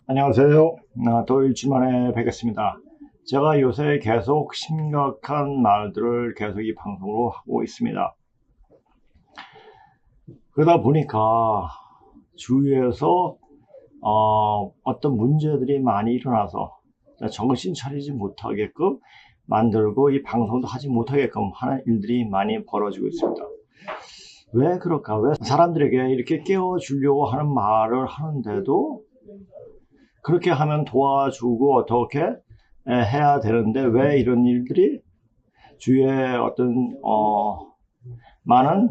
안녕하세요. 또 일주일 만에 뵙겠습니다. 제가 요새 계속 심각한 말들을 계속 이 방송으로 하고 있습니다. 그러다 보니까 주위에서 어떤 문제들이 많이 일어나서 정신 차리지 못하게끔 만들고 이 방송도 하지 못하게끔 하는 일들이 많이 벌어지고 있습니다. 왜 그럴까? 왜 사람들에게 이렇게 깨워주려고 하는 말을 하는데도 그렇게 하면 도와주고 어떻게 해야 되는데 왜 이런 일들이 주위에 어떤 많은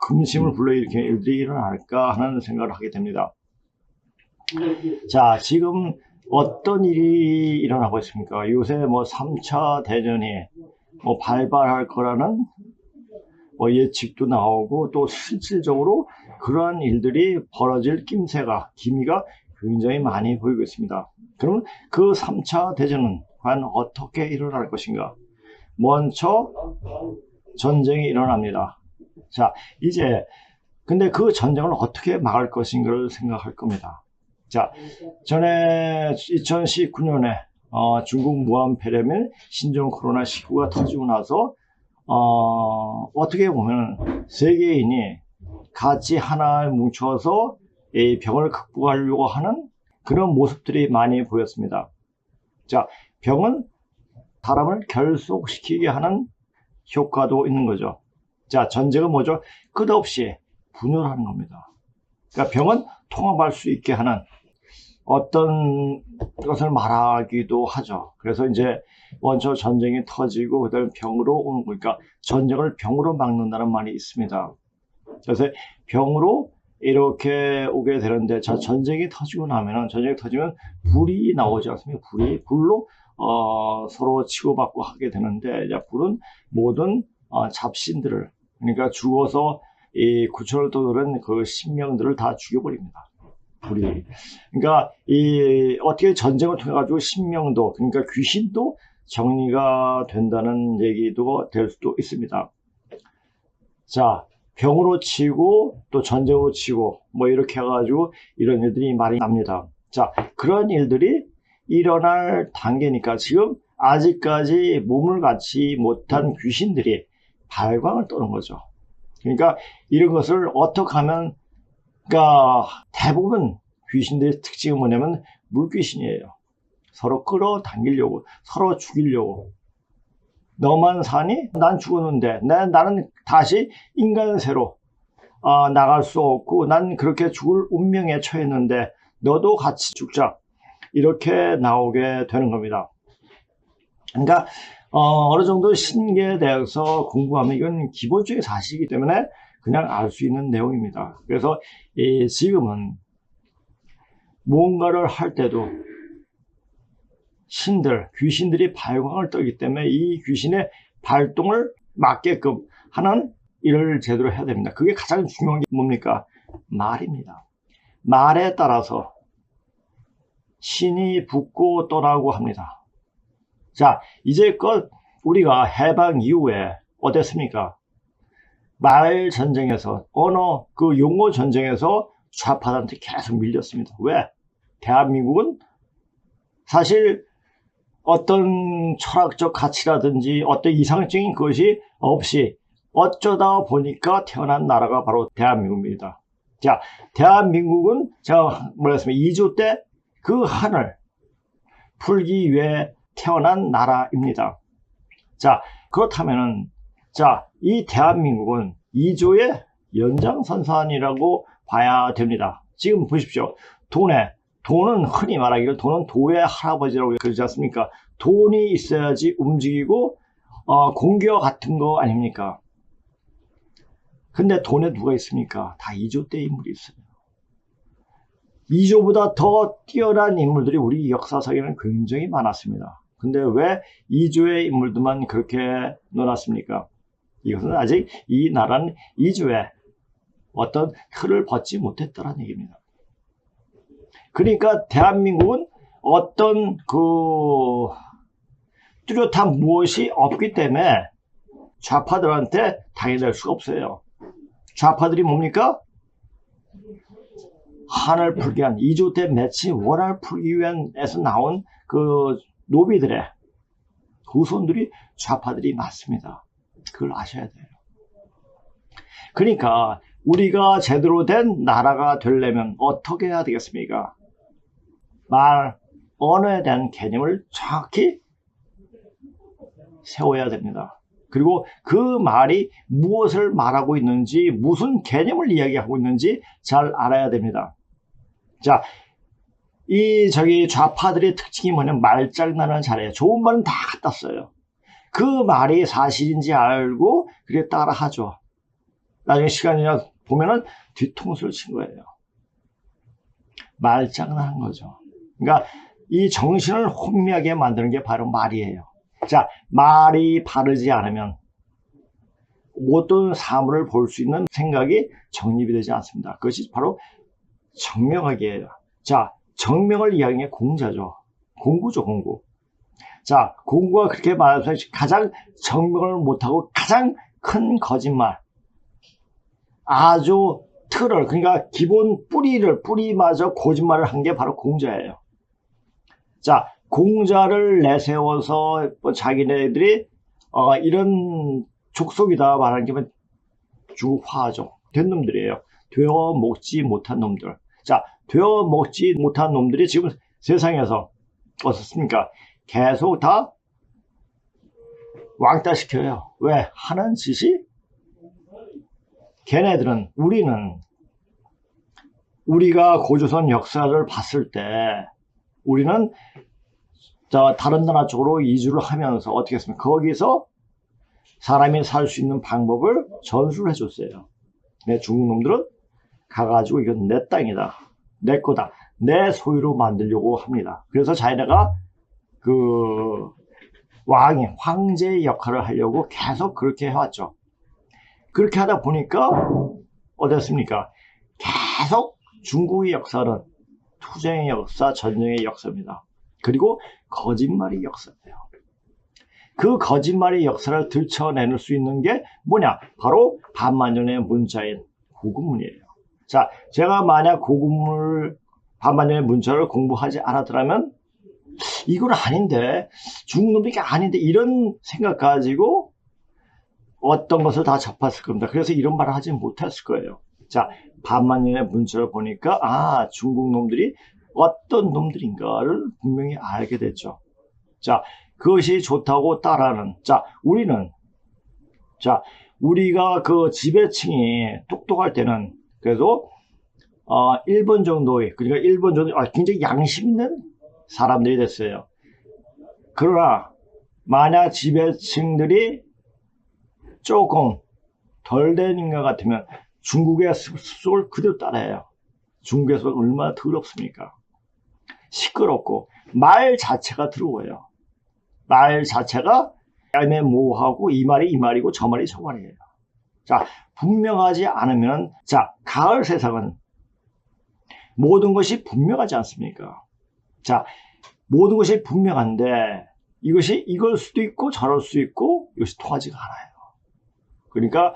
근심을 불러일으키는 일들이 일어날까 하는 생각을 하게 됩니다. 자, 지금 어떤 일이 일어나고 있습니까? 요새 뭐 3차 대전이 뭐 발발할 거라는 뭐 예측도 나오고 또 실질적으로 그러한 일들이 벌어질 기미가 굉장히 많이 보이고 있습니다. 그러면 그 3차 대전은 과연 어떻게 일어날 것인가? 먼저 전쟁이 일어납니다. 자, 이제 근데 그 전쟁을 어떻게 막을 것인가를 생각할 겁니다. 자, 전에 2019년에 중국 무한 폐렴인 신종 코로나19가 터지고 나서 어떻게 보면 세계인이 같이 하나에 뭉쳐서 이 병을 극복하려고 하는 그런 모습들이 많이 보였습니다. 자, 병은 사람을 결속시키게 하는 효과도 있는 거죠. 자, 전쟁은 뭐죠? 끝없이 분열하는 겁니다. 그러니까 병은 통합할 수 있게 하는 어떤 것을 말하기도 하죠. 그래서 이제 먼저 전쟁이 터지고 그다음에 병으로 오는 거니까 전쟁을 병으로 막는다는 말이 있습니다. 그래서 병으로 이렇게 오게 되는데, 자, 전쟁이 터지면 불이 나오지 않습니까? 불로 서로 치고받고 하게 되는데, 자, 불은 모든 잡신들을, 그러니까 죽어서 이 구천을 떠도는 그 신명들을 다 죽여버립니다. 불이. 그러니까 어떻게 전쟁을 통해 가지고 신명도, 그러니까 귀신도 정리가 된다는 얘기도 될 수도 있습니다. 자, 병으로 치고 또 전쟁으로 치고 뭐 이렇게 해가지고 이런 일들이 많이 납니다. 자, 그런 일들이 일어날 단계니까 지금 아직까지 몸을 갖지 못한 귀신들이 발광을 떠는 거죠. 그러니까 이런 것을 어떻게 하면, 그러니까 대부분 귀신들의 특징은 뭐냐면 물귀신이에요. 서로 끌어당기려고, 서로 죽이려고. 너만 사니? 난 죽었는데 나는 다시 인간세로 나갈 수 없고 난 그렇게 죽을 운명에 처했는데 너도 같이 죽자, 이렇게 나오게 되는 겁니다. 그러니까 어느 정도 신계에 대해서 공부하면 이건 기본적인 사실이기 때문에 그냥 알 수 있는 내용입니다. 그래서 지금은 무언가를 할 때도 귀신들이 발광을 떠기 때문에 이 귀신의 발동을 막게끔 하는 일을 제대로 해야 됩니다. 그게 가장 중요한 게 뭡니까? 말입니다. 말에 따라서 신이 붙고 떠나고 합니다. 자, 이제껏 우리가 해방 이후에 어땠습니까? 말 전쟁에서, 언어, 그 용어 전쟁에서 좌파들한테 계속 밀렸습니다. 왜? 대한민국은 사실 어떤 철학적 가치라든지 어떤 이상적인 것이 없이 어쩌다 보니까 태어난 나라가 바로 대한민국입니다. 자, 대한민국은 제가 말했습니다. 2조 때 그 한을 풀기 위해 태어난 나라입니다. 자, 그렇다면은, 자, 이 대한민국은 2조의 연장선상이라고 봐야 됩니다. 지금 보십시오. 돈은 흔히 말하기를 돈은 도의 할아버지라고 그러지 않습니까? 돈이 있어야지 움직이고 공기와 같은 거 아닙니까? 근데 돈에 누가 있습니까? 다 2조 때 인물이 있어요. 2조보다 더 뛰어난 인물들이 우리 역사상에는 굉장히 많았습니다. 근데 왜 2조의 인물들만 그렇게 놀았습니까? 이것은 아직 이 나라는 2조의 어떤 틀을 벗지 못했다는 얘기입니다. 그러니까 대한민국은 어떤 뚜렷한 무엇이 없기 때문에 좌파들한테 당해낼 수가 없어요. 좌파들이 뭡니까? 한을 풀기 위한 2조 때 맺힌 원한을 풀기 위한에서 나온 그 노비들의 후손들이 좌파들이 맞습니다. 그걸 아셔야 돼요. 그러니까 우리가 제대로 된 나라가 되려면 어떻게 해야 되겠습니까? 말, 언어에 대한 개념을 정확히 세워야 됩니다. 그리고 그 말이 무엇을 말하고 있는지, 무슨 개념을 이야기하고 있는지 잘 알아야 됩니다. 자, 좌파들의 특징이 뭐냐면 말장난을 잘해요. 좋은 말은 다 갖다 써요. 그 말이 사실인지 알고 그게 따라 하죠. 나중에 시간이 보면은 뒤통수를 친 거예요. 말장난한 거죠. 그러니까 이 정신을 혼미하게 만드는 게 바로 말이에요. 자, 말이 바르지 않으면 모든 사물을 볼 수 있는 생각이 정립이 되지 않습니다. 그것이 바로 정명하기예요. 자, 정명을 이야기하는 게 공자죠. 공구죠, 공구. 자, 공구가 그렇게 말해서 가장 정명을 못하고 가장 큰 거짓말, 아주 틀을, 그러니까 기본 뿌리마저 거짓말을 한 게 바로 공자예요. 자, 공자를 내세워서 자기네들이 이런 족속이다 말하는 게 주화죠. 된 놈들이에요. 되어 먹지 못한 놈들. 자, 되어 먹지 못한 놈들이 지금 세상에서 어떻습니까? 계속 다 왕따시켜요. 왜? 하는 짓이 걔네들은, 우리가 고조선 역사를 봤을 때 우리는 다른 나라 쪽으로 이주를 하면서 어떻게 했습니까? 거기서 사람이 살 수 있는 방법을 전수를 해줬어요. 중국 놈들은 가가지고 이건 내 땅이다, 내 거다, 내 소유로 만들려고 합니다. 그래서 자기네가 황제의 역할을 하려고 계속 그렇게 해왔죠. 그렇게 하다 보니까 어땠습니까? 계속 중국의 역사는 투쟁의 역사, 전쟁의 역사입니다. 그리고 거짓말의 역사예요. 그 거짓말의 역사를 들춰낼 수 있는 게 뭐냐? 바로 반만년의 문자인 고구문이에요. 자, 제가 만약 반만년의 문자를 공부하지 않았더라면 이건 아닌데, 중국놈들이 아닌데, 이런 생각 가지고 어떤 것을 다 접했을 겁니다. 그래서 이런 말을 하지 못했을 거예요. 자, 반만년의 문자를 보니까 중국 놈들이 어떤 놈들인가를 분명히 알게 됐죠. 자, 그것이 좋다고 따라하는. 자, 우리가 그 지배층이 똑똑할 때는 그래도 1번 정도의, 그러니까 1번 정도 굉장히 양심 있는 사람들이 됐어요. 그러나 만약 지배층들이 조금 덜 된 것 같으면 중국의 습속을 그대로 따라해요. 중국에서 얼마나 더럽습니까? 시끄럽고 말 자체가 더러워요. 말 자체가 애매모호하고 이 말이 이 말이고 저 말이 저 말이에요. 자, 분명하지 않으면, 자, 가을 세상은 모든 것이 분명하지 않습니까? 자, 모든 것이 분명한데 이것이 이걸 수도 있고 저럴 수 있고 이것이 통하지가 않아요. 그러니까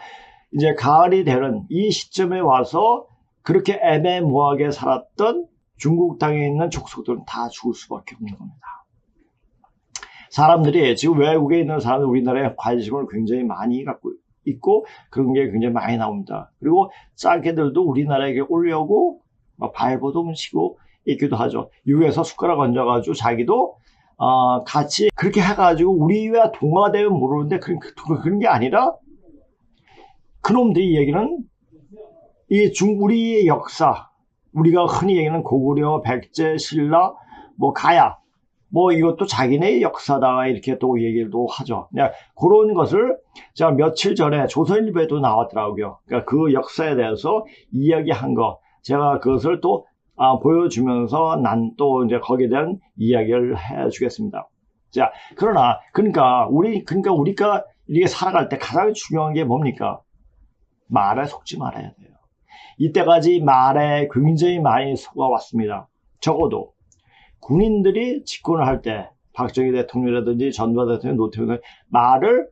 이제 가을이 되는 이 시점에 와서 그렇게 애매모호하게 살았던 중국 땅에 있는 족속들은 다 죽을 수밖에 없는 겁니다. 사람들이 지금 외국에 있는 사람들 우리나라에 관심을 굉장히 많이 갖고 있고 그런 게 굉장히 많이 나옵니다. 그리고 짱개들도 우리나라에 오려고 발버둥 치고 있기도 하죠. 유에서 숟가락 얹어가지고 자기도 같이 그렇게 해가지고 우리와 동화되면 모르는데 그런 게 아니라 그놈들이 얘기는 우리의 역사, 우리가 흔히 얘기하는 고구려, 백제, 신라, 가야, 이것도 자기네의 역사다 이렇게 또 얘기도 하죠. 그런 것을 제가 며칠 전에 조선일보에도 나왔더라고요. 그러니까 그 역사에 대해서 이야기한 거 제가 그것을 또 보여주면서 난 또 이제 거기에 대한 이야기를 해주겠습니다. 자, 그러니까 우리가 이렇게 살아갈 때 가장 중요한 게 뭡니까? 말에 속지 말아야 돼요. 이때까지 말에 굉장히 많이 속아왔습니다. 적어도 군인들이 집권을 할 때 박정희 대통령이라든지 전두환 대통령, 노태우 대통령 말을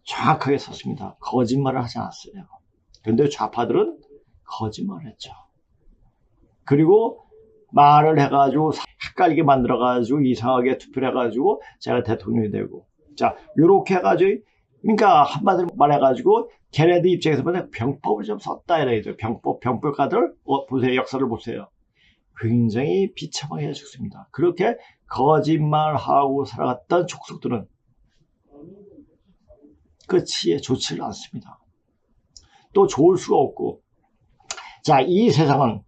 정확하게 썼습니다. 거짓말을 하지 않았어요. 그런데 좌파들은 거짓말을 했죠. 그리고 말을 해가지고 헷갈리게 만들어가지고 이상하게 투표를 해가지고 제가 대통령이 되고, 자, 요렇게 해가지고, 그러니까 한마디로 말해가지고 걔네들 입장에서 보면 병법을 좀 썼다 이래야죠. 병법가들 보세요. 역사를 보세요. 굉장히 비참하게 죽습니다. 그렇게 거짓말하고 살아갔던 족속들은 끝이 좋지를 않습니다. 또 좋을 수가 없고, 자, 이 세상은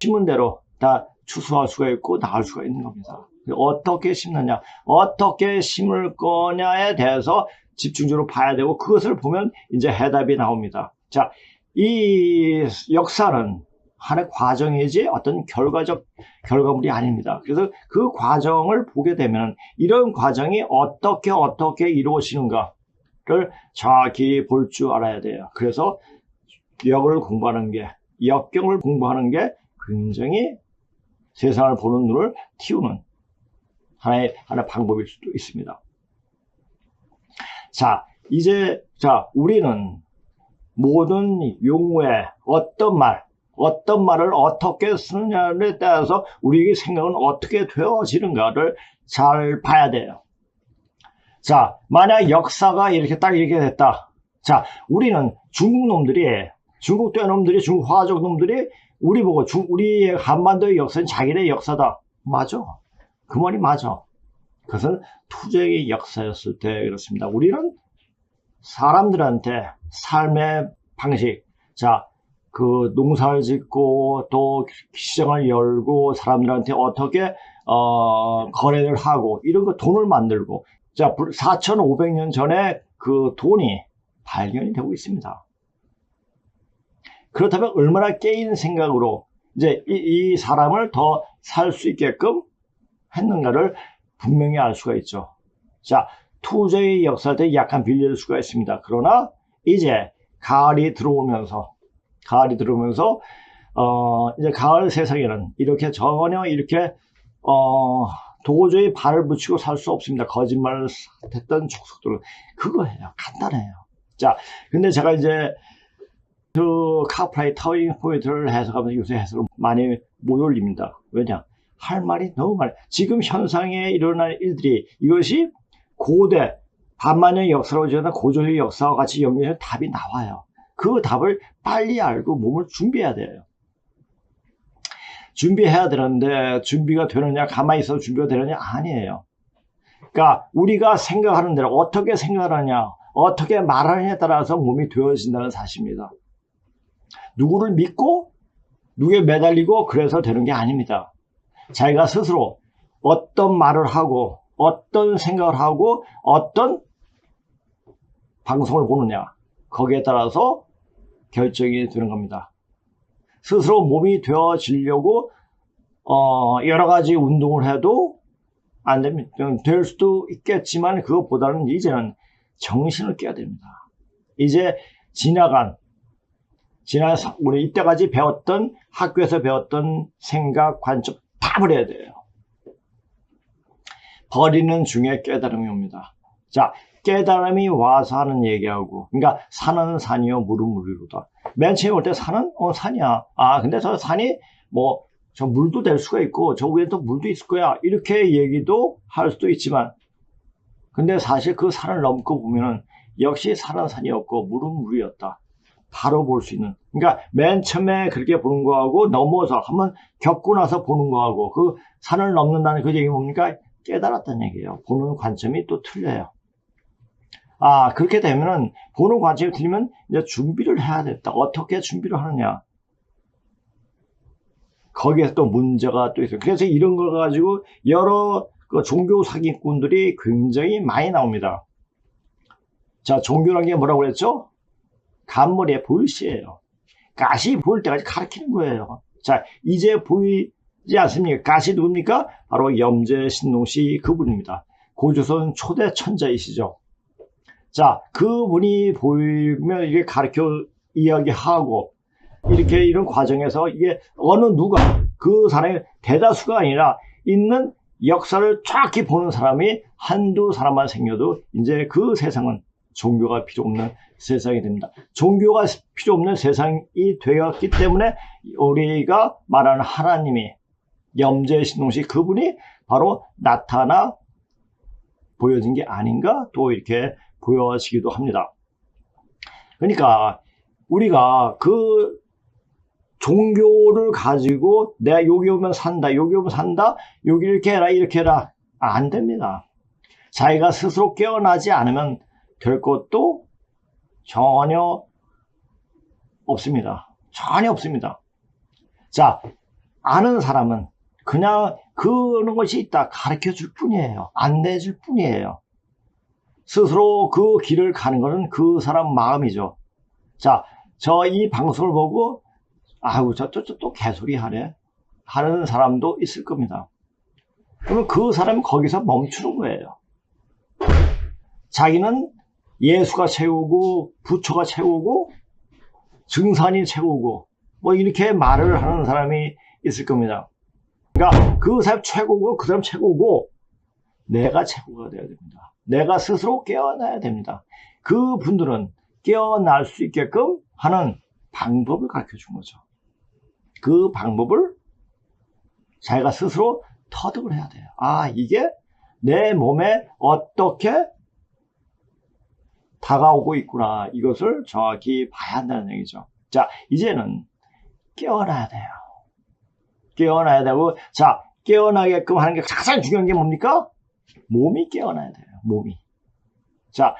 심은 대로 다 추수할 수가 있고 나을 수가 있는 겁니다. 어떻게 심느냐, 어떻게 심을 거냐에 대해서 집중적으로 봐야 되고, 그것을 보면 이제 해답이 나옵니다. 자, 이 역사는 하나의 과정이지 어떤 결과물이 아닙니다. 그래서 그 과정을 보게 되면 이런 과정이 어떻게 이루어지는가를 정확히 볼 줄 알아야 돼요. 그래서 역경을 공부하는 게 굉장히 세상을 보는 눈을 틔우는 하나의 방법일 수도 있습니다. 자, 이제, 우리는 모든 용어에 어떤 말을 어떻게 쓰느냐에 따라서 우리의 생각은 어떻게 되어지는가를 잘 봐야 돼요. 자, 만약 역사가 이렇게 됐다. 자, 우리는 중국 떼놈들이, 중국 화족 놈들이 우리 보고 우리의 한반도의 역사는 자기네 역사다. 맞아. 그 말이 맞아. 그것은 투쟁의 역사였을 때 그렇습니다. 우리는 사람들한테 삶의 방식, 자, 그 농사를 짓고 또 시장을 열고 사람들한테 어떻게 거래를 하고 이런 거 돈을 만들고, 자, 4,500년 전에 그 돈이 발견이 되고 있습니다. 그렇다면 얼마나 깨인 생각으로 이제 이 사람을 더 살 수 있게끔 했는가를 분명히 알 수가 있죠. 자, 투쟁의 역사에 대해 약간 빌릴 수가 있습니다. 그러나 이제 가을이 들어오면서 이제 가을 세상에는 전혀 이렇게 도저히 발을 붙이고 살 수 없습니다. 거짓말을 했던 족속들은 그거예요. 간단해요. 자, 근데 제가 이제 그 카프라의 터닝 포인트를 해석하면서 요새 해석을 많이 못 올립니다. 왜냐? 할 말이 너무 많아요. 지금 현상에 일어날 일들이 이것이 고대 반만년의 역사라고 지어나 고조의 역사와 같이 연결해서 답이 나와요. 그 답을 빨리 알고 몸을 준비해야 돼요. 준비해야 되는데 준비가 되느냐, 가만히 있어도 준비가 되느냐? 아니에요. 그러니까 우리가 생각하는 대로 어떻게 생각하느냐, 어떻게 말하느냐에 따라서 몸이 되어진다는 사실입니다. 누구를 믿고 누구에 매달리고 그래서 되는 게 아닙니다. 자기가 스스로 어떤 말을 하고 어떤 생각을 하고 어떤 방송을 보느냐, 거기에 따라서 결정이 되는 겁니다. 스스로 몸이 되어지려고 여러 가지 운동을 해도 안 됩니다. 될 수도 있겠지만 그것보다는 이제는 정신을 깨야 됩니다. 이제 우리 이때까지 배웠던, 학교에서 배웠던 생각, 관점 다 버려야 돼요. 버리는 중에 깨달음이 옵니다. 자, 깨달음이 와서 하는 얘기하고, 그러니까 산은 산이요, 물은 물이로다. 맨 처음에 올 때 산은 산이야. 아, 근데 저 산이 저 물도 될 수가 있고 저 위에 또 물도 있을 거야. 이렇게 얘기도 할 수도 있지만, 근데 사실 그 산을 넘고 보면은 역시 산은 산이었고 물은 물이었다. 바로 볼 수 있는. 그러니까 맨 처음에 그렇게 보는 거하고 넘어서 한번 겪고 나서 보는 거하고, 그 산을 넘는다는 그 얘기 뭡니까? 깨달았다는 얘기예요. 보는 관점이 또 틀려요. 아, 그렇게 되면은 보는 관점이 틀리면 이제 준비를 해야 됐다. 어떻게 준비를 하느냐. 거기에서 또 문제가 또 있어요. 그래서 이런 걸 가지고 여러 종교 사기꾼들이 굉장히 많이 나옵니다. 자, 종교라는 게 뭐라고 그랬죠? 간머리에 보일시예요. 가시 보일 때까지 가르치는 거예요. 자, 이제 보이지 않습니까? 가시 누굽니까? 바로 염제 신농씨 그분입니다. 고조선 초대 천자이시죠. 자, 그분이 보이면 이게 가르쳐 이야기하고, 이렇게 이런 과정에서 이게 어느 누가, 그 사람이 대다수가 아니라 있는 역사를 쫙히 보는 사람이 한두 사람만 생겨도 이제 그 세상은 종교가 필요 없는 세상이 됩니다. 종교가 필요 없는 세상이 되었기 때문에 우리가 말하는 하나님이 염제신동시 그분이 바로 나타나 보여진 게 아닌가 또 이렇게 보여지기도 합니다. 그러니까 우리가 그 종교를 가지고 내가 여기 오면 산다, 여기 오면 산다, 여기 이렇게 해라, 이렇게 해라. 안 됩니다. 자기가 스스로 깨어나지 않으면 될 것도 전혀 없습니다. 전혀 없습니다. 자, 아는 사람은 그냥 그런 것이 있다 가르쳐 줄 뿐이에요. 안내 줄 뿐이에요. 스스로 그 길을 가는 것은 그 사람 마음이죠. 자, 저 이 방송을 보고 아우 또 개소리 하네 하는 사람도 있을 겁니다. 그러면 그 사람은 거기서 멈추는 거예요. 자기는 예수가 채우고 부처가 채우고 증산이 채우고 뭐 이렇게 말을 하는 사람이 있을 겁니다. 그러니까 그 사람 최고고 그 사람 최고고 내가 최고가 되어야 됩니다. 내가 스스로 깨어나야 됩니다. 그 분들은 깨어날 수 있게끔 하는 방법을 가르쳐 준 거죠. 그 방법을 자기가 스스로 터득을 해야 돼요. 아, 이게 내 몸에 어떻게 다가오고 있구나. 이것을 정확히 봐야 한다는 얘기죠. 자, 이제는 깨어나야 돼요. 깨어나야 되고, 자, 깨어나게끔 하는 게 가장 중요한 게 뭡니까? 몸이 깨어나야 돼요. 몸이. 자,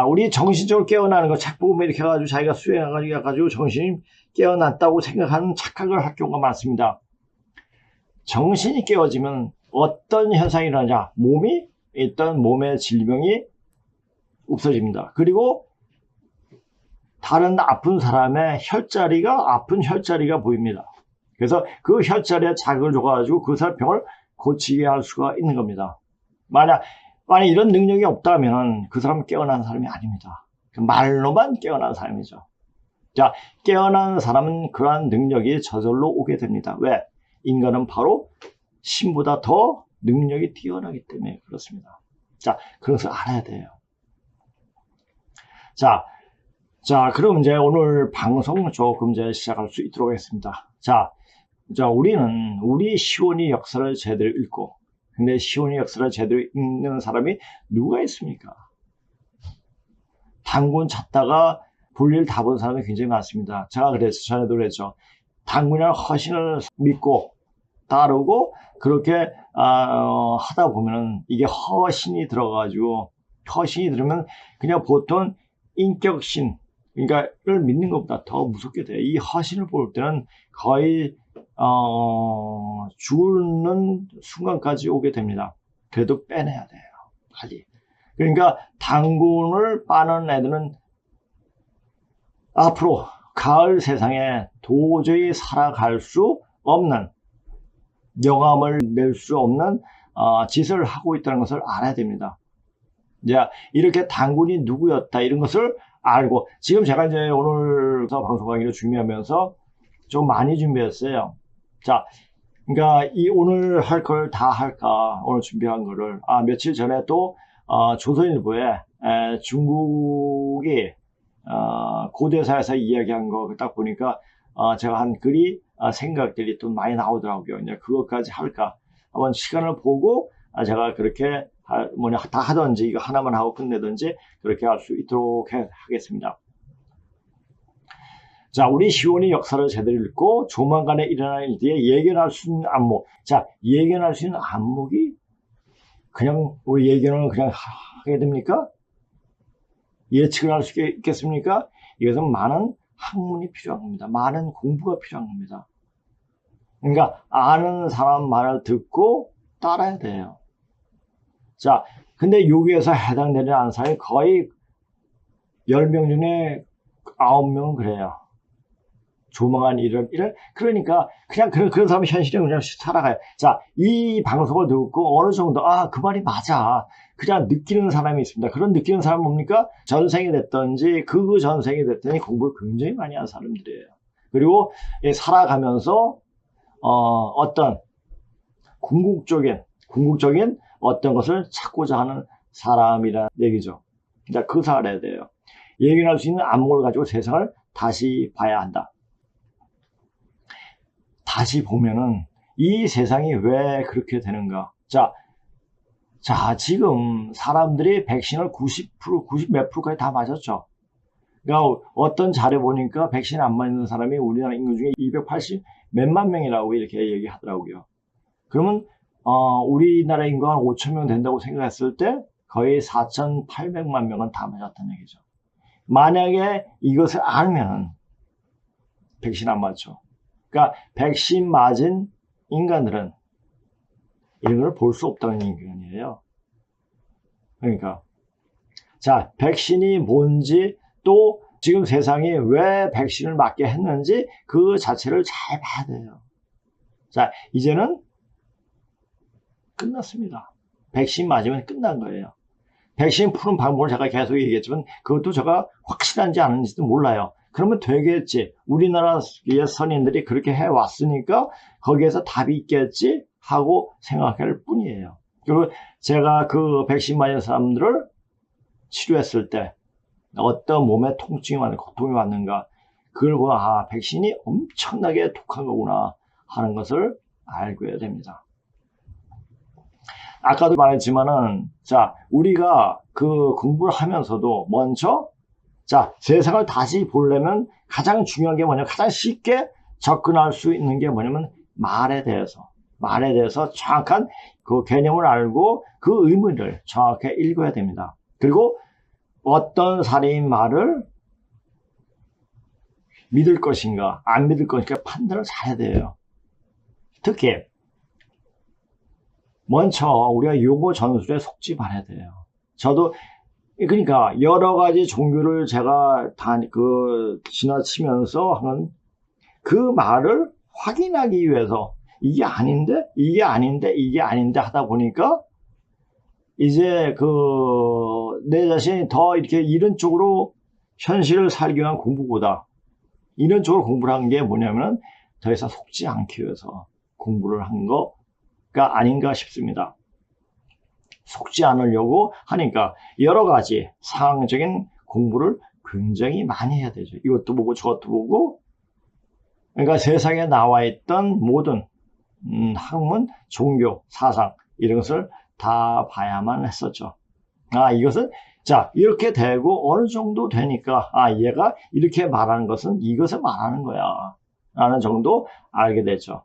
우리 정신적으로 깨어나는 거 책 보면 이렇게 해가지고 자기가 수행해가지고 정신이 깨어났다고 생각하는 착각을 할 경우가 많습니다. 정신이 깨어지면 어떤 현상이 일어나냐? 몸이 있던 몸의 질병이 없어집니다. 그리고 다른 아픈 사람의 아픈 혈자리가 보입니다. 그래서 그 혈자리에 자극을 줘가지고 그 사람 병을 고치게 할 수가 있는 겁니다. 만약 이런 능력이 없다면 그 사람은 깨어난 사람이 아닙니다. 말로만 깨어난 사람이죠. 자, 깨어난 사람은 그러한 능력이 저절로 오게 됩니다. 왜? 인간은 바로 신보다 더 능력이 뛰어나기 때문에 그렇습니다. 자, 그것을 알아야 돼요. 자, 그럼 이제 오늘 방송 조금 이제 시작할 수 있도록 하겠습니다. 자, 우리는 우리 시온이 역사를 제대로 읽고, 근데 시온이 역사를 제대로 읽는 사람이 누가 있습니까? 단군 찾다가 볼일 다 본 사람이 굉장히 많습니다. 제가 전에도 그랬죠. 단군이라는 허신을 믿고 따르고 그렇게 하다 보면은 이게 허신이 들어가지고 허신이 들으면 그냥 보통 인격신 그러니까를 믿는 것보다 더 무섭게 돼요. 이 허신을 볼 때는 거의 죽는 순간까지 오게 됩니다. 그래도 빼내야 돼요. 빨리. 그러니까 단군을 빠는 애들은 앞으로 가을 세상에 도저히 살아갈 수 없는 영감을 낼 수 없는 짓을 하고 있다는 것을 알아야 됩니다. 이제 이렇게 단군이 누구였다 이런 것을 알고 지금 제가 이제 오늘 방송하기로 준비하면서 좀 많이 준비했어요. 자, 그러니까 이 오늘 할 걸 다 할까 오늘 준비한 거를 며칠 전에 또 조선일보에 중국이 고대사에서 이야기한 거 딱 보니까 제가 한 글이 생각들이 또 많이 나오더라고요. 이제 그것까지 할까 한번 시간을 보고 제가 그렇게 다 하든지 이거 하나만 하고 끝내든지 그렇게 할 수 있도록 하겠습니다. 자, 우리 시온이 역사를 제대로 읽고 조만간에 일어날 일들에 예견할 수 있는 안목. 자, 예견할 수 있는 안목이 그냥 우리 예견을 그냥 하게 됩니까? 예측을 할 수 있겠습니까? 이것은 많은 학문이 필요한 겁니다. 많은 공부가 필요한 겁니다. 그러니까 아는 사람 말을 듣고 따라야 돼요. 자, 근데 여기에서 해당되는 아는 사람이 거의 10명 중에 9명은 그래요. 조망한 일을 그러니까 그냥 그런 사람은 현실에 그냥 살아가요. 자, 이 방송을 듣고 어느 정도 그 말이 맞아. 그냥 느끼는 사람이 있습니다. 그런 느끼는 사람은 뭡니까? 전생이 됐든지 그 전생이 됐든지 공부를 굉장히 많이 한 사람들이에요. 그리고 살아가면서 어떤 궁극적인 어떤 것을 찾고자 하는 사람이라는 얘기죠. 자, 그 사람에 대해요. 예견할 수 있는 안목을 가지고 세상을 다시 봐야 한다. 다시 보면은 이 세상이 왜 그렇게 되는가? 자, 지금 사람들이 백신을 90 몇 프로까지 다 맞았죠. 그러니까 어떤 자료 보니까 백신 안 맞는 사람이 우리나라 인구 중에 280 몇만 명이라고 이렇게 얘기하더라고요. 그러면 우리나라 인구가 한 5천 명 된다고 생각했을 때 거의 4,800만 명은 다 맞았다는 얘기죠. 만약에 이것을 알면 백신 안 맞죠. 그러니까 백신 맞은 인간들은 이런 걸 볼 수 없다는 인간이에요. 그러니까 자, 백신이 뭔지 또 지금 세상이 왜 백신을 맞게 했는지 그 자체를 잘 봐야 돼요. 자, 이제는 끝났습니다. 백신 맞으면 끝난 거예요. 백신 푸는 방법을 제가 계속 얘기했지만 그것도 제가 확실한지 아닌지도 몰라요. 그러면 되겠지. 우리나라의 선인들이 그렇게 해왔으니까 거기에서 답이 있겠지 하고 생각할 뿐이에요. 그리고 제가 그 백신 맞은 사람들을 치료했을 때 어떤 몸에 통증이 왔는가, 고통이 왔는가, 그걸 보고 백신이 엄청나게 독한 거구나 하는 것을 알게 됩니다. 아까도 말했지만은, 자, 우리가 그 공부를 하면서도 먼저, 자, 세상을 다시 보려면 가장 중요한 게 뭐냐면, 가장 쉽게 접근할 수 있는 게 뭐냐면, 말에 대해서 정확한 그 개념을 알고 그 의미를 정확히 읽어야 됩니다. 그리고 어떤 사람의 말을 믿을 것인가, 안 믿을 것인가 판단을 잘해야 돼요. 특히, 먼저 우리가 용어 전술에 속지 말아야 돼요. 저도 그러니까 여러 가지 종교를 제가 지나치면서 하는 그 말을 확인하기 위해서 이게 아닌데 하다 보니까 이제 내 자신이 더 이렇게 이런 쪽으로 현실을 살기 위한 공부보다 이런 쪽으로 공부를 한 게 뭐냐면 더 이상 속지 않기 위해서 공부를 한 거가 아닌가 싶습니다. 속지 않으려고 하니까 여러 가지 상황적인 공부를 굉장히 많이 해야 되죠. 이것도 보고 저것도 보고, 그러니까 세상에 나와 있던 모든 학문, 종교, 사상 이런 것을 다 봐야만 했었죠. 이것은 자 이렇게 되고 어느 정도 되니까 얘가 이렇게 말하는 것은 이것을 말하는 거야 라는 정도 알게 되죠.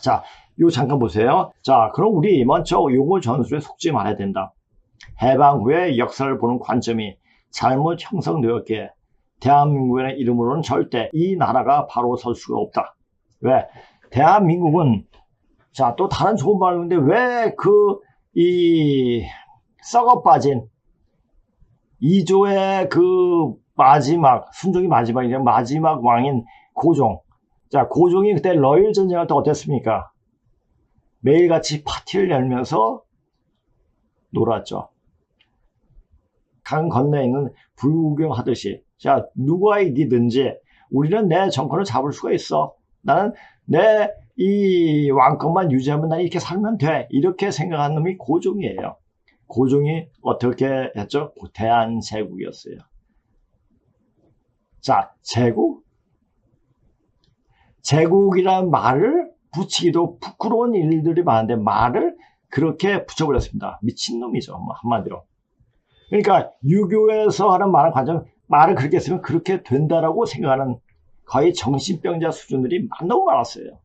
자, 요 잠깐 보세요. 자, 그럼 우리 먼저 용어 전술에 속지 말아야 된다. 해방 후의 역사를 보는 관점이 잘못 형성되었기에 대한민국의 이름으로는 절대 이 나라가 바로 설 수가 없다. 왜? 대한민국은 자, 또 다른 좋은 말인데 왜 이 썩어 빠진 이조의 그 마지막, 순종이 마지막이냐 마지막 왕인 고종. 자, 고종이 그때 러일 전쟁할 때 어땠습니까? 매일같이 파티를 열면서 놀았죠. 강 건너에 있는 불구경하듯이. 자, 누가 이기든지 우리는 내 정권을 잡을 수가 있어. 나는 내 이 왕권만 유지하면 난 이렇게 살면 돼. 이렇게 생각한 놈이 고종이에요. 고종이 어떻게 했죠? 대한제국이었어요. 자, 제국이라는 말을 붙이기도 부끄러운 일들이 많은데 말을 그렇게 붙여버렸습니다. 미친놈이죠. 한마디로. 그러니까 유교에서 하는 말은 관점, 말을 그렇게 쓰면 그렇게 된다라고 생각하는 거의 정신병자 수준들이 너무 많았어요.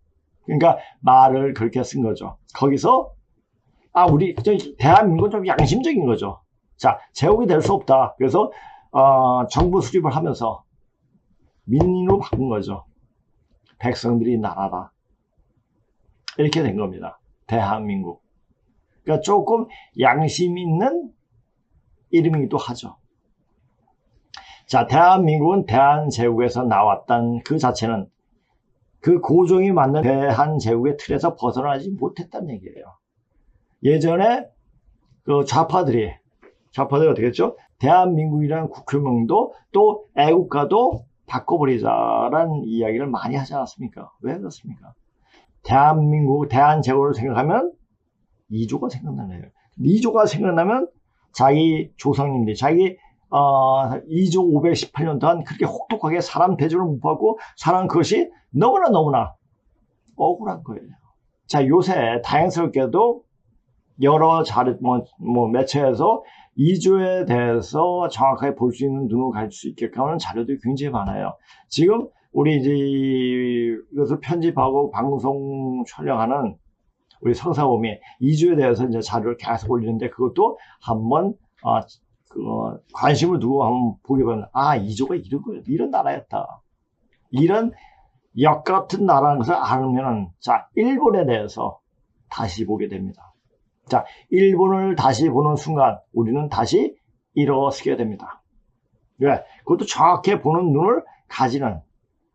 그러니까 말을 그렇게 쓴 거죠. 거기서 우리 대한민국은 좀 양심적인 거죠. 자, 제국이 될 수 없다. 그래서 정부 수립을 하면서 민인으로 바꾼 거죠. 백성들이 나라다. 이렇게 된 겁니다. 대한민국. 그러니까 조금 양심 있는 이름이기도 하죠. 자, 대한민국은 대한제국에서 나왔던 그 자체는 그 고종이 만든 대한제국의 틀에서 벗어나지 못했다는 얘기예요. 예전에 그 좌파들이 어떻게 했죠? 대한민국이라는 국효명도 또 애국가도 바꿔버리자라는 이야기를 많이 하지 않았습니까? 왜 그렇습니까? 대한민국, 대한제국을 생각하면 이조가 생각나네요. 이조가 생각나면 자기 조상님들이, 자기, 2조 518년 동안 그렇게 혹독하게 사람 대접을 못 받고 살아온 그것이 너무나 억울한 거예요. 자, 요새 다행스럽게도 여러 매체에서 이조에 대해서 정확하게 볼 수 있는 눈을 가질 수 있게끔 하는 자료들이 굉장히 많아요. 지금 우리 이제 이것을 편집하고 방송 촬영하는 우리 성사범이 이조에 대해서 이제 자료를 계속 올리는데 그것도 한번 관심을 두고 한번 보게 되면 이조가 이런 거예요. 이런 나라였다. 이런 역 같은 나라는 것을 알면은 자, 일본에 대해서 다시 보게 됩니다. 자, 일본을 다시 보는 순간 우리는 다시 일어서게 됩니다. 왜? 그것도 정확히 보는 눈을 가지는.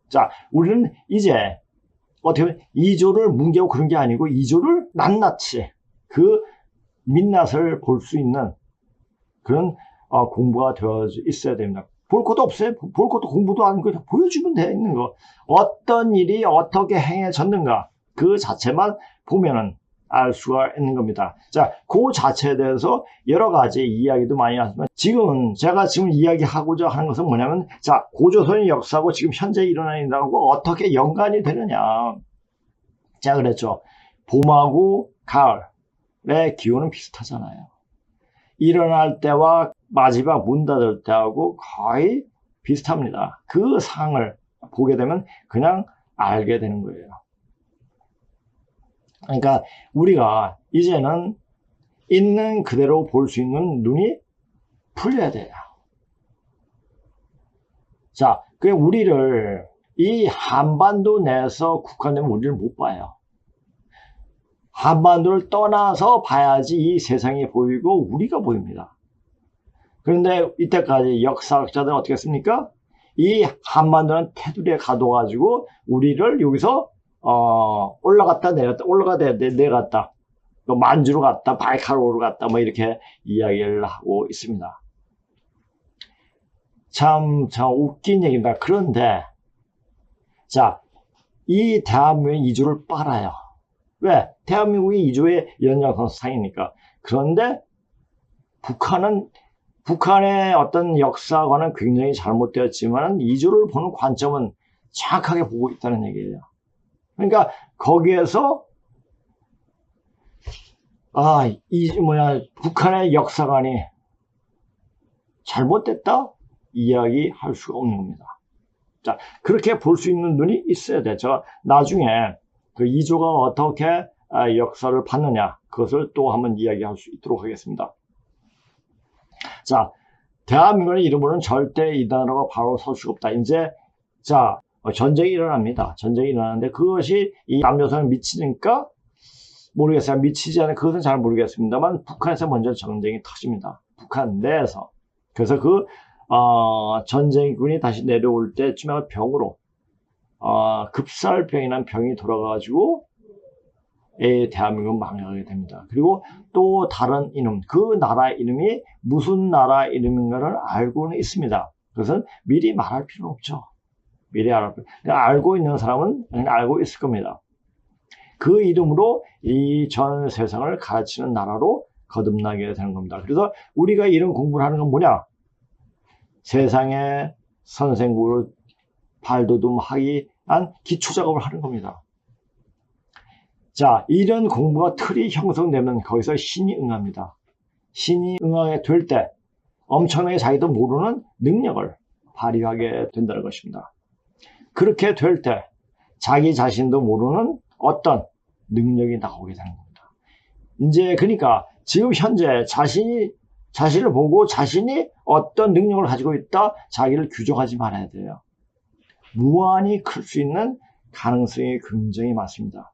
자, 우리는 이제 어떻게 보면 이조를 뭉개고 그런 게 아니고 이조를 낱낱이 그 민낯을 볼 수 있는 그런 공부가 되어 있어야 됩니다. 볼 것도 없어요. 볼 것도 공부도 아니고 그냥 보여주면 되는 거. 어떤 일이 어떻게 행해졌는가 그 자체만 보면은 알 수가 있는 겁니다. 자, 그 자체에 대해서 여러 가지 이야기도 많이 하지만 제가 지금 이야기하고자 하는 것은 뭐냐면 자, 고조선의 역사하고 지금 현재 일어나는 일하고 어떻게 연관이 되느냐. 제가 그랬죠. 봄하고 가을의 기온은 비슷하잖아요. 일어날 때와 마지막 문 닫을 때하고 거의 비슷합니다. 그 상을 보게 되면 그냥 알게 되는 거예요. 그러니까 우리가 이제는 있는 그대로 볼 수 있는 눈이 풀려야 돼요. 자, 그 우리를 이 한반도 내에서 국한되면 우리를 못 봐요. 한반도를 떠나서 봐야지 이 세상이 보이고 우리가 보입니다. 그런데 이때까지 역사학자들은 어떻게 했습니까? 이 한반도는 테두리에 가둬가지고 우리를 여기서 올라갔다 내려갔다 만주로 갔다 바이칼로로 갔다 이렇게 이야기를 하고 있습니다. 참 웃긴 얘기입니다. 그런데 자, 이 대한민국의 이조를 빨아요. 왜? 대한민국이 이조의 연장선상이니까. 그런데 북한의 어떤 역사관은 굉장히 잘못되었지만 이조를 보는 관점은 정확하게 보고 있다는 얘기예요. 그러니까 거기에서 북한의 역사관이 잘못됐다? 이야기할 수가 없는 겁니다. 자, 그렇게 볼 수 있는 눈이 있어야 돼. 제가 나중에 그 이조가 어떻게 역사를 봤느냐 그것을 또 한번 이야기할 수 있도록 하겠습니다. 자, 대한민국의 이름으로는 절대 이 나라가 바로 설 수가 없다. 이제 자, 전쟁이 일어납니다. 전쟁이 일어나는데 그것이 이 남조선에 미치니까 모르겠어요. 미치지 않은 그것은 잘 모르겠습니다만 북한에서 먼저 전쟁이 터집니다. 북한 내에서. 그래서 그 전쟁군이 다시 내려올 때쯤에 병으로 급살병이라는 병이 돌아가가지고 대한민국은 망하게 됩니다. 그리고 또 다른 이름, 그 나라 이름이 무슨 나라 이름인가를 알고는 있습니다. 그것은 미리 말할 필요는 없죠. 미리 알고 있는 사람은 알고 있을 겁니다. 그 이름으로 이 전 세상을 가르치는 나라로 거듭나게 되는 겁니다. 그래서 우리가 이런 공부를 하는 건 뭐냐? 세상의 선생구를 발돋움하기 위한 기초작업을 하는 겁니다. 자, 이런 공부가 틀이 형성되면 거기서 신이 응합니다. 신이 응하게 될 때 엄청나게 자기도 모르는 능력을 발휘하게 된다는 것입니다. 그렇게 될 때 자기 자신도 모르는 어떤 능력이 나오게 되는 겁니다. 이제 그러니까 지금 현재 자신을 보고 자신이 어떤 능력을 가지고 있다 자기를 규정하지 말아야 돼요. 무한히 클 수 있는 가능성이 굉장히 많습니다.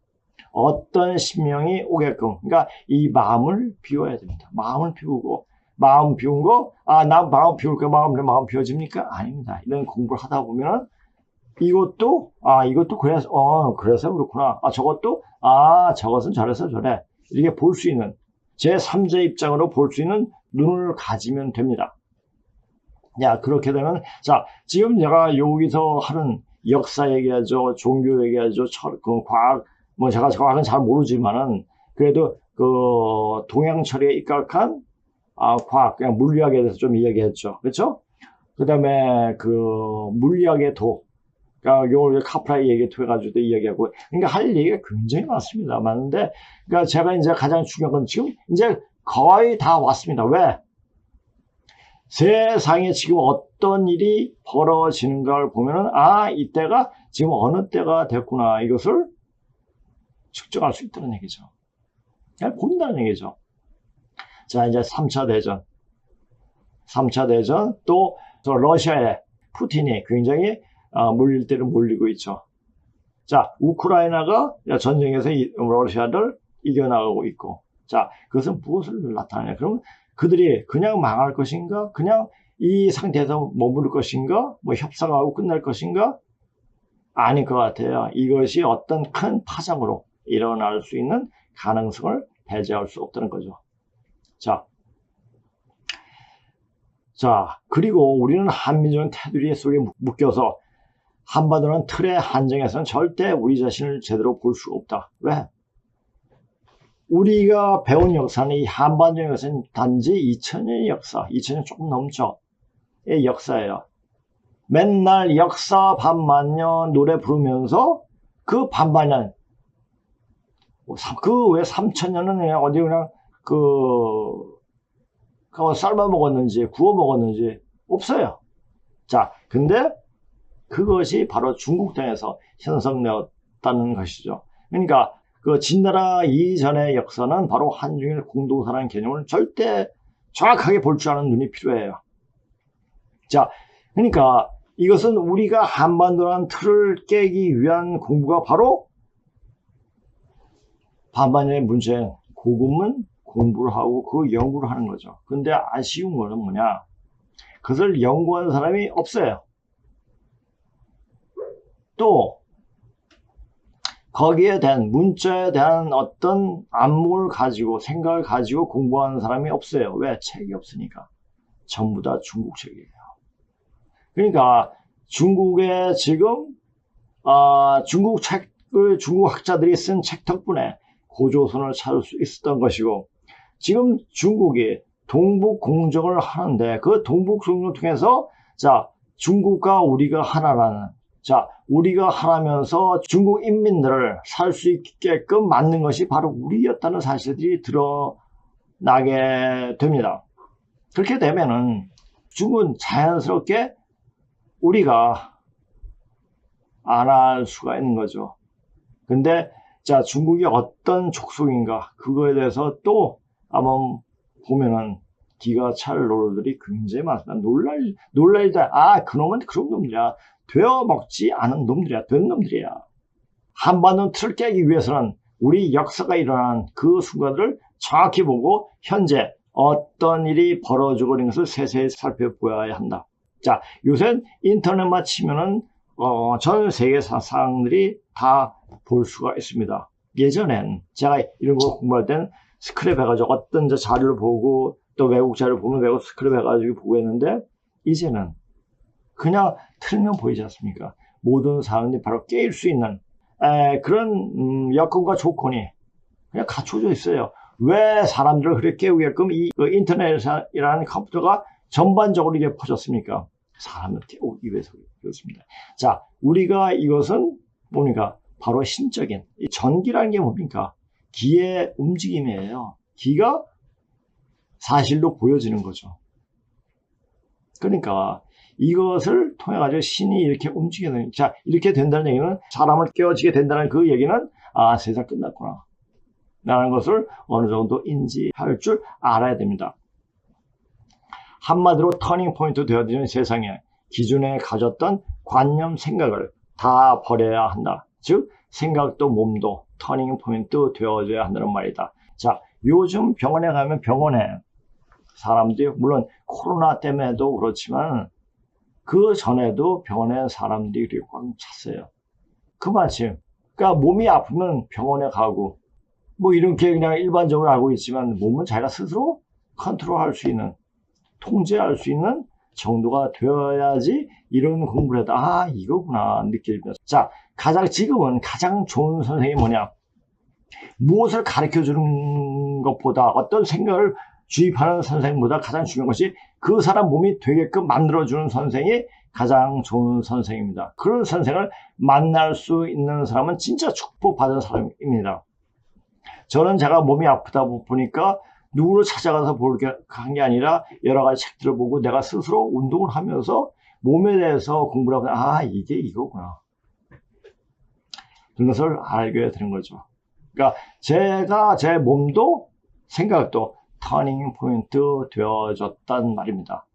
어떤 신명이 오게끔 그러니까 이 마음을 비워야 됩니다. 마음을 비우고 마음 비운 거 나 마음 비울 거야 마음 비워집니까? 아닙니다. 이런 공부를 하다 보면 이것도 그래서 그렇구나. 저것도 저것은 저래서 저래 이렇게 볼 수 있는 제3자 입장으로 볼 수 있는 눈을 가지면 됩니다. 야, 그렇게 되면, 자, 지금 제가 여기서 하는 역사 얘기하죠, 종교 얘기하죠, 과학, 뭐 제가 과학은 잘 모르지만은, 그래도 그 동양철에 입각한 과학, 그냥 물리학에 대해서 좀 이야기했죠. 그렇죠? 그 다음에 그 물리학의 도, 그러니까 요걸 카프라의 얘기 통해가지고도 이야기하고, 그러니까 할 얘기가 굉장히 많습니다. 많은데, 그러니까 제가 이제 가장 중요한 건 지금 이제 거의 다 왔습니다. 왜? 세상에 지금 어떤 일이 벌어지는가를 보면은, 이때가 지금 어느 때가 됐구나. 이것을 측정할 수 있다는 얘기죠. 그냥 본다는 얘기죠. 자, 이제 3차 대전. 3차 대전, 또 러시아의 푸틴이 굉장히 물릴 대로 몰리고 있죠. 자, 우크라이나가 전쟁에서 러시아를 이겨나가고 있고, 자, 그것은 무엇을 나타내냐? 그럼 그들이 그냥 망할 것인가? 그냥 이 상태에서 머무를 것인가? 뭐 협상하고 끝날 것인가? 아닐 것 같아요. 이것이 어떤 큰 파장으로 일어날 수 있는 가능성을 배제할 수 없다는 거죠. 자, 그리고 우리는 한민족은 테두리 속에 묶여서 한반도는 틀의 한정에서는 절대 우리 자신을 제대로 볼 수가 없다. 왜? 우리가 배운 역사는 이 한반도 역사는 단지 2000년의 역사, 2000년 조금 넘죠. 의 역사예요. 맨날 역사 반만년 노래 부르면서 그 반만년, 그 왜 3000년은 그냥 어디 그냥 삶아 먹었는지 구워 먹었는지 없어요. 자, 근데 그것이 바로 중국 땅에서 형성되었다는 것이죠. 그러니까 그 진나라 이전의 역사는 바로 한중일 공동사라는 개념을 절대 정확하게 볼 줄 아는 눈이 필요해요. 자, 그러니까 이것은 우리가 한반도라는 틀을 깨기 위한 공부가 바로 반반년의 문제인 고군문 공부를 하고 그 연구를 하는 거죠. 근데 아쉬운 거는 뭐냐? 그것을 연구하는 사람이 없어요. 또 거기에 대한 문자에 대한 어떤 안목을 가지고 생각을 가지고 공부하는 사람이 없어요. 왜? 책이 없으니까. 전부 다 중국 책이에요. 그러니까 중국에 지금 중국 학자들이 쓴 책 덕분에 고조선을 찾을 수 있었던 것이고, 지금 중국이 동북공정을 하는데 그 동북공정을 통해서 자, 중국과 우리가 하나라는, 자, 우리가 하나면서 중국 인민들을 살 수 있게끔 만든 것이 바로 우리였다는 사실들이 드러나게 됩니다. 그렇게 되면은 중국은 자연스럽게 우리가 안 할 수가 있는 거죠. 근데 자, 중국이 어떤 족속인가 그거에 대해서 또 한번 보면은 기가 찰 노릇들이 굉장히 많습니다. 놀랄 그놈은 그런 놈들이야. 되어 먹지 않은 놈들이야. 된 놈들이야. 한반도 틀을 깨기 위해서는 우리 역사가 일어난 그 순간을 정확히 보고 현재 어떤 일이 벌어지고 있는 것을 세세히 살펴보아야 한다. 자, 요새 인터넷만 치면은 전 세계 사상들이 다 볼 수가 있습니다. 예전엔 제가 이런 거 공부할 땐 스크랩 해가지고 어떤 자료를 보고 또 외국 자료를 보면 외국 스크랩 해가지고 보고 했는데, 이제는 그냥 틀면 보이지 않습니까? 모든 사람들이 바로 깨일 수 있는 그런 여건과 조건이 그냥 갖춰져 있어요. 왜 사람들을 그렇게 깨우게끔 이 인터넷이라는 컴퓨터가 전반적으로 이게 퍼졌습니까? 사람을 깨우기 위해서 그렇습니다. 자, 우리가 이것은 뭡니까? 바로 신적인 전기라는 게 뭡니까? 기의 움직임이에요. 기가 사실로 보여지는 거죠. 그러니까 이것을 통해 가지고 신이 이렇게 움직이는, 자, 이렇게 된다는 얘기는 사람을 깨워지게 된다는 그 얘기는 세상 끝났구나 라는 것을 어느 정도 인지할 줄 알아야 됩니다. 한마디로 터닝 포인트 되어지는 세상에 기존에 가졌던 관념 생각을 다 버려야 한다. 즉 생각도 몸도 터닝 포인트 되어져야 한다는 말이다. 자, 요즘 병원에 가면 병원에 사람들이 물론 코로나 때문에도 그렇지만 그 전에도 병원에 사람들이 꽉 찼어요. 그 마침 그러니까 몸이 아프면 병원에 가고 뭐 이렇게 그냥 일반적으로 알고 있지만 몸은 자기가 스스로 컨트롤할 수 있는, 통제할 수 있는 정도가 되어야지 이런 공부를 해도 아 이거구나 느껴지면서. 자, 지금은 가장 좋은 선생님이 뭐냐, 무엇을 가르쳐 주는 것보다 어떤 생각을 주입하는 선생님보다 가장 중요한 것이 그 사람 몸이 되게끔 만들어주는 선생이 가장 좋은 선생입니다. 그런 선생을 만날 수 있는 사람은 진짜 축복받은 사람입니다. 저는 제가 몸이 아프다 보니까 누구를 찾아가서 한 게 아니라 여러 가지 책들을 보고 내가 스스로 운동을 하면서 몸에 대해서 공부를 하고 아 이게 이거구나 그런 것을 알게 되는 거죠. 그러니까 제가 제 몸도 생각도 터닝 포인트 되어졌단 말입니다.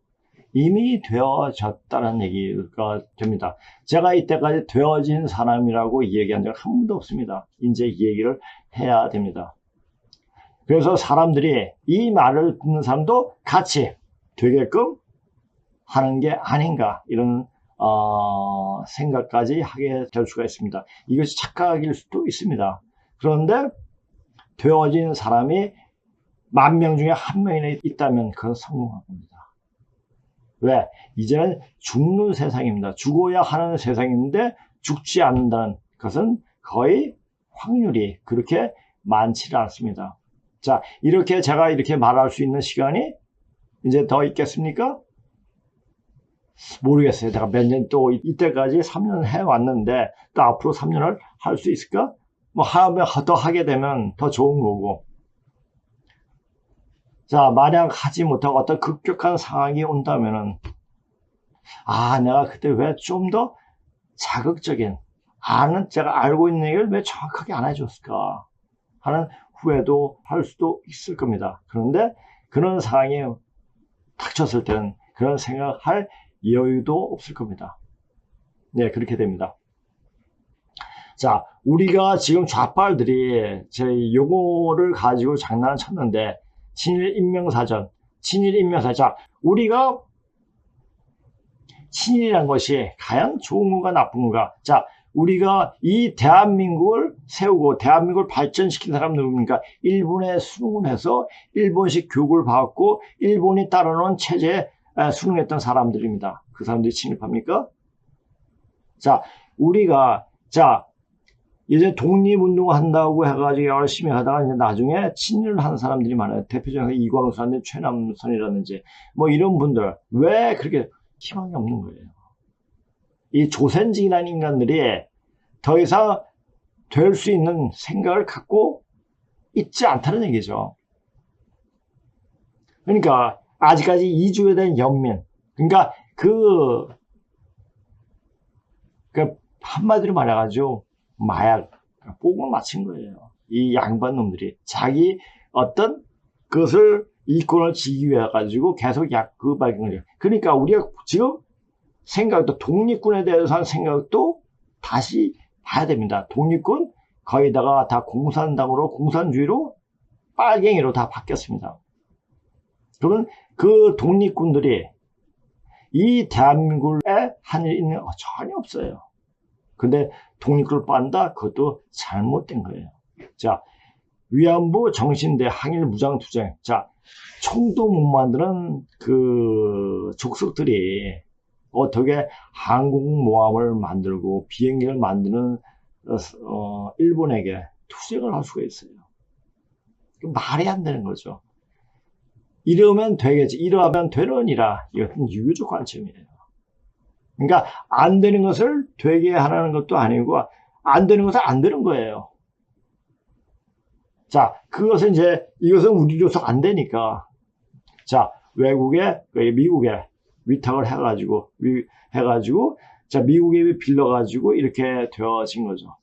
이미 되어졌다는 얘기가 됩니다. 제가 이때까지 되어진 사람이라고 얘기한 적은 한 번도 없습니다. 이제 이 얘기를 해야 됩니다. 그래서 사람들이 이 말을 듣는 사람도 같이 되게끔 하는 게 아닌가 이런 생각까지 하게 될 수가 있습니다. 이것이 착각일 수도 있습니다. 그런데 되어진 사람이 10,000명 중에 1명이나 있다면 그건 성공한 겁니다. 왜? 이제는 죽는 세상입니다. 죽어야 하는 세상인데 죽지 않는다는 것은 거의 확률이 그렇게 많지는 않습니다. 자, 이렇게 제가 이렇게 말할 수 있는 시간이 이제 더 있겠습니까? 모르겠어요. 제가 몇 년 또 이때까지 3년 해왔는데 또 앞으로 3년을 할 수 있을까? 뭐 하면 더 하게 되면 더 좋은 거고. 자, 만약 하지 못하고 어떤 급격한 상황이 온다면은 아, 내가 그때 왜 좀 더 자극적인 제가 알고 있는 얘기를 왜 정확하게 안 해줬을까 하는 후회도 할 수도 있을 겁니다. 그런데 그런 상황이 닥쳤을 때는 그런 생각할 여유도 없을 겁니다. 네, 그렇게 됩니다. 자, 우리가 지금 좌빨들이 제 용어를 가지고 장난을 쳤는데 친일인명사전, 자, 우리가 친일이란 것이 과연 좋은 건가 나쁜 건가? 자, 우리가 이 대한민국을 세우고 대한민국을 발전시킨 사람 누굽니까? 일본에 수능을 해서 일본식 교육을 받고 일본이 따라놓은 체제에 수능했던 사람들입니다. 그 사람들이 친일파입니까? 자, 우리가 이제 독립운동 한다고 해가지고 열심히 하다가 이제 나중에 친일을 한 사람들이 많아요. 대표적으로 이광수라든지 최남선이라든지 뭐 이런 분들 왜 그렇게 희망이 없는 거예요. 이 조센직이라는 인간들이 더 이상 될 수 있는 생각을 갖고 있지 않다는 얘기죠. 그러니까 아직까지 이주에 대한 연민, 그러니까 그 한마디로 말해가지고 마약, 뽕을 맞힌 거예요. 이 양반 놈들이 자기 어떤 것을 이권을 지기 위해 가지고 계속 그 발견을. 그러니까 우리가 지금 생각도 독립군에 대해서 한 생각도 다시 봐야 됩니다. 독립군 거기다가 다 공산당으로 공산주의로 빨갱이로 다 바뀌었습니다. 그러면 그 독립군들이 이 대한민국에 한 일 있는 전혀 없어요. 근데 독립군을 빤다? 그것도 잘못된 거예요. 자, 위안부 정신대 항일 무장투쟁. 자, 총도 못 만드는 그 족속들이 어떻게 항공모함을 만들고 비행기를 만드는 일본에게 투쟁을 할 수가 있어요. 말이 안 되는 거죠. 이러면 되겠지, 이러면 되느니라. 이것은 유교적 관점이에요. 그러니까 안 되는 것을 되게 하라는 것도 아니고 안 되는 것은 안 되는 거예요. 자, 그것은 이제 이것은 우리로서 안 되니까 자, 미국에 위탁을 해가지고 자, 미국에 빌려가지고 이렇게 되어진 거죠.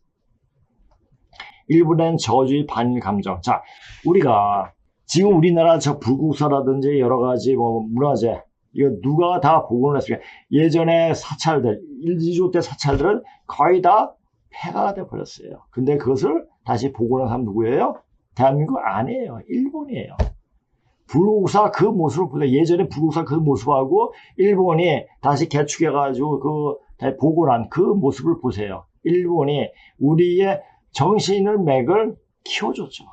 일본엔 저주의 반일 감정. 자, 우리가 지금 우리나라 저 불국사라든지 여러 가지 뭐 문화재 이거 누가 다 복원을 했습니까? 예전에 사찰들, 1, 2조 때 사찰들은 거의 다 폐가가 돼 버렸어요. 근데 그것을 다시 복원한 사람 누구예요? 대한민국 아니에요. 일본이에요. 불국사 그 모습을 보세요. 예전에 불국사 그 모습하고 일본이 다시 개축해가지고 그 복원한 그 모습을 보세요. 일본이 우리의 정신을 맥을 키워줬죠.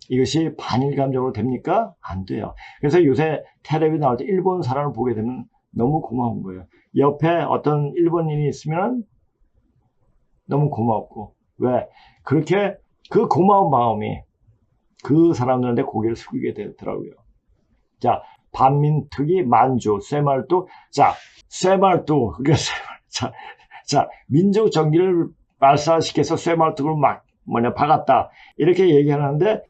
이것이 반일 감정으로 됩니까? 안 돼요. 그래서 요새 텔레비 나올 때 일본 사람을 보게 되면 너무 고마운 거예요. 옆에 어떤 일본인이 있으면 너무 고맙고, 왜? 그렇게 그 고마운 마음이 그 사람들한테 고개를 숙이게 되더라고요. 자, 반민특위 만주, 쇠말도, 자, 쇠말도, 그게 자, 민족 정기를 말살시켜서 쇠말뚝을 막, 박았다. 이렇게 얘기하는데,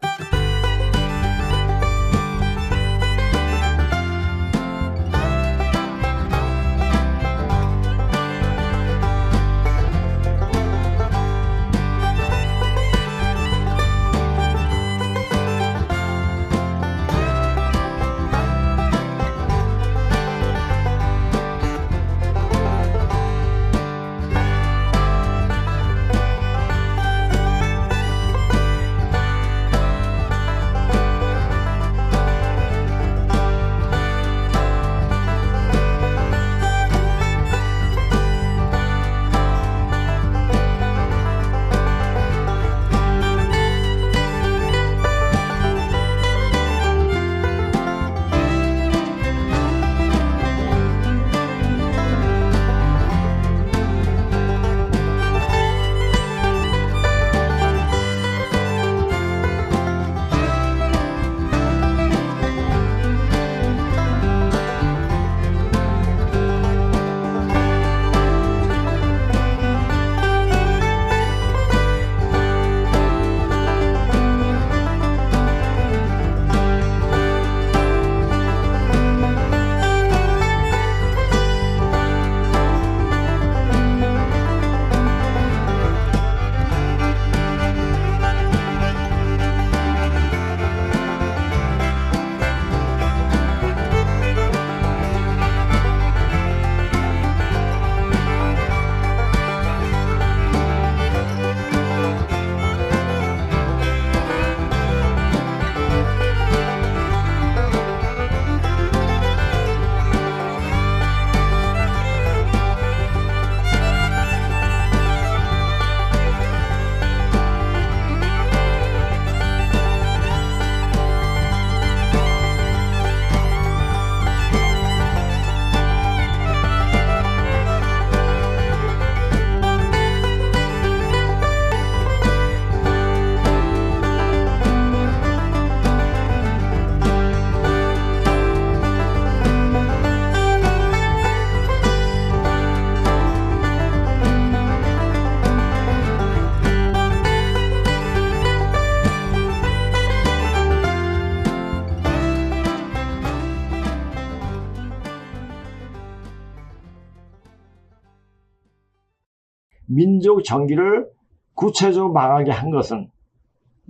민족 정기를 구체적으로 망하게 한 것은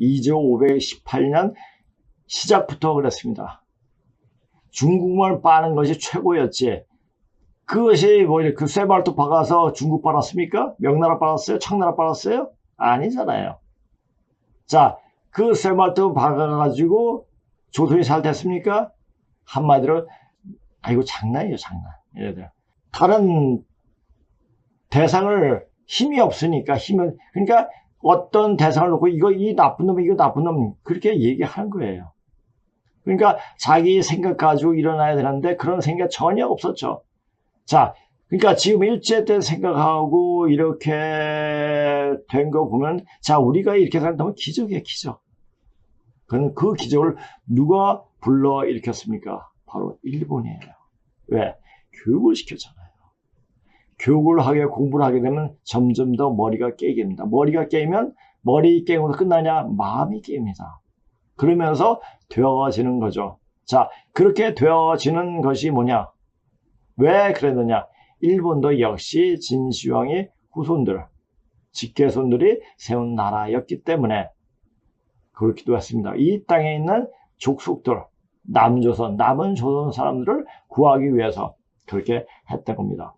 2조 518년 시작부터 그랬습니다. 중국말 빠는 것이 최고였지. 그것이 그 쇠발톱 박아서 중국 빨았습니까? 명나라 빨았어요? 청나라 빨았어요? 아니잖아요. 자, 그 쇠발톱 박아가지고 조선이 잘 됐습니까? 한마디로, 이거 장난이에요, 장난. 예를 들어. 다른 대상을 힘이 없으니까 그러니까 어떤 대상을 놓고 이 나쁜 놈, 이거 나쁜 놈, 그렇게 얘기하는 거예요. 그러니까 자기 생각 가지고 일어나야 되는데 그런 생각 전혀 없었죠. 자, 그러니까 지금 일제 때 생각하고 이렇게 된 거 보면, 자, 우리가 이렇게 산다면 기적이에요, 기적. 그 기적을 누가 불러 일으켰습니까? 바로 일본이에요. 왜? 교육을 시켰잖아요. 교육을 공부를 하게 되면 점점 더 머리가 깨게 됩니다. 머리가 깨면 머리 깨고 끝나냐? 마음이 깨입니다. 그러면서 되어지는 거죠. 자, 그렇게 되어지는 것이 뭐냐? 왜 그랬느냐? 일본도 역시 진시황의 후손들, 직계손들이 세운 나라였기 때문에 그렇기도 했습니다. 이 땅에 있는 족속들, 남조선, 남은 조선 사람들을 구하기 위해서 그렇게 했던 겁니다.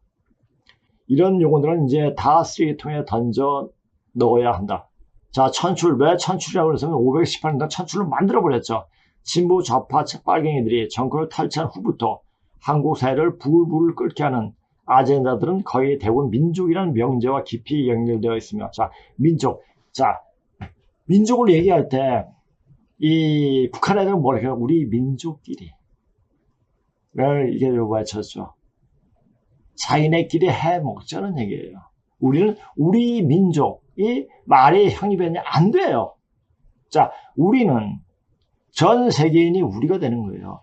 이런 용어들은 이제 다 쓰레기통에 던져 넣어야 한다. 자, 천출. 왜 천출이라고 해서 518년 천출을 만들어버렸죠. 진보 좌파 빨갱이들이 정권을 탈취한 후부터 한국 사회를 부글부글 끓게 하는 아젠다들은 거의 대부분 민족이라는 명제와 깊이 연결되어 있으며, 자, 민족. 자, 민족을 얘기할 때 이 북한 애들은 뭐랄까, 우리 민족끼리. 이게 외쳤죠. 자기네끼리 해 먹자는 얘기예요. 우리는 우리 민족이 말이 형입이 안 돼요. 자, 우리는 전 세계인이 우리가 되는 거예요.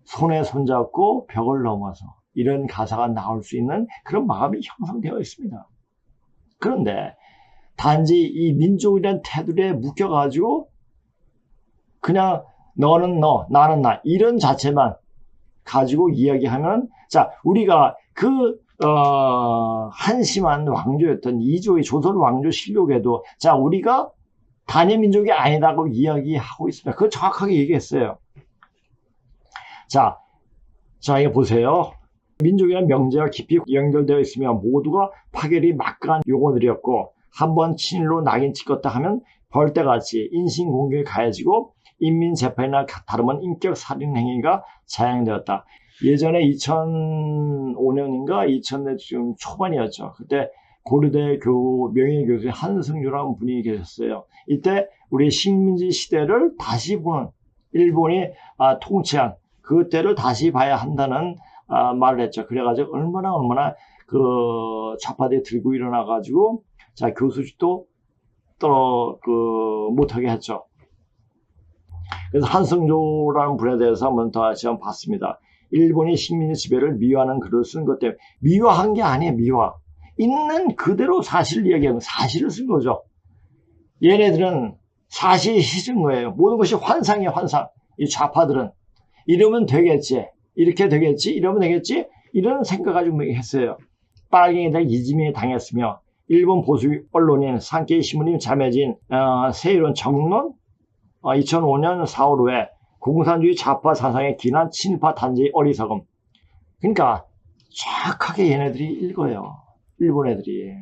손에 손잡고 벽을 넘어서 이런 가사가 나올 수 있는 그런 마음이 형성되어 있습니다. 그런데 단지 이 민족이라는 테두리에 묶여가지고 그냥 너는 너, 나는 나 이런 자체만 가지고 이야기하면, 자, 우리가 한심한 왕조였던 이조의 조선 왕조 실록에도, 자, 우리가 단일 민족이 아니다고 이야기하고 있습니다. 그거 정확하게 얘기했어요. 자, 이거 보세요. 민족이라는 명제와 깊이 연결되어 있으며 모두가 파괴리 막강한 용어들이었고, 한번 친일로 낙인 찍었다 하면 벌떼같이 인신공격이 가해지고 인민재판이나 다름은 인격살인 행위가 자행되었다. 예전에 2005년인가 2000년 좀 초반이었죠. 그때 고려대 명예교수 한승주라는 분이 계셨어요. 이때 우리 식민지 시대를 다시 보는, 일본이 통치한 그때를 다시 봐야 한다는 말을 했죠. 그래가지고 얼마나 그 좌파들이 들고 일어나가지고, 자, 교수직도 못하게 했죠. 그래서 한승조라는 분에 대해서 한번 다시 한번 봤습니다. 일본이 식민지 지배를 미화하는 글을 쓴 것 때문에, 미화한 게 아니에요. 미화. 있는 그대로 사실을 이야기하는, 사실을 쓴 거죠. 얘네들은 사실이 싫은 거예요. 모든 것이 환상이에요. 환상. 이 좌파들은 이러면 되겠지, 이렇게 되겠지, 이러면 되겠지, 이런 생각 가지고 했어요. 빨갱이들 이지명에 당했으며 일본 보수 언론인 산케이 신문이 잠해진 세이론 정론 2005년 4월 후에 공산주의 좌파 사상의 기난 친일파 단죄의 어리석음. 그러니까 정확하게 얘네들이 읽어요. 일본 애들이.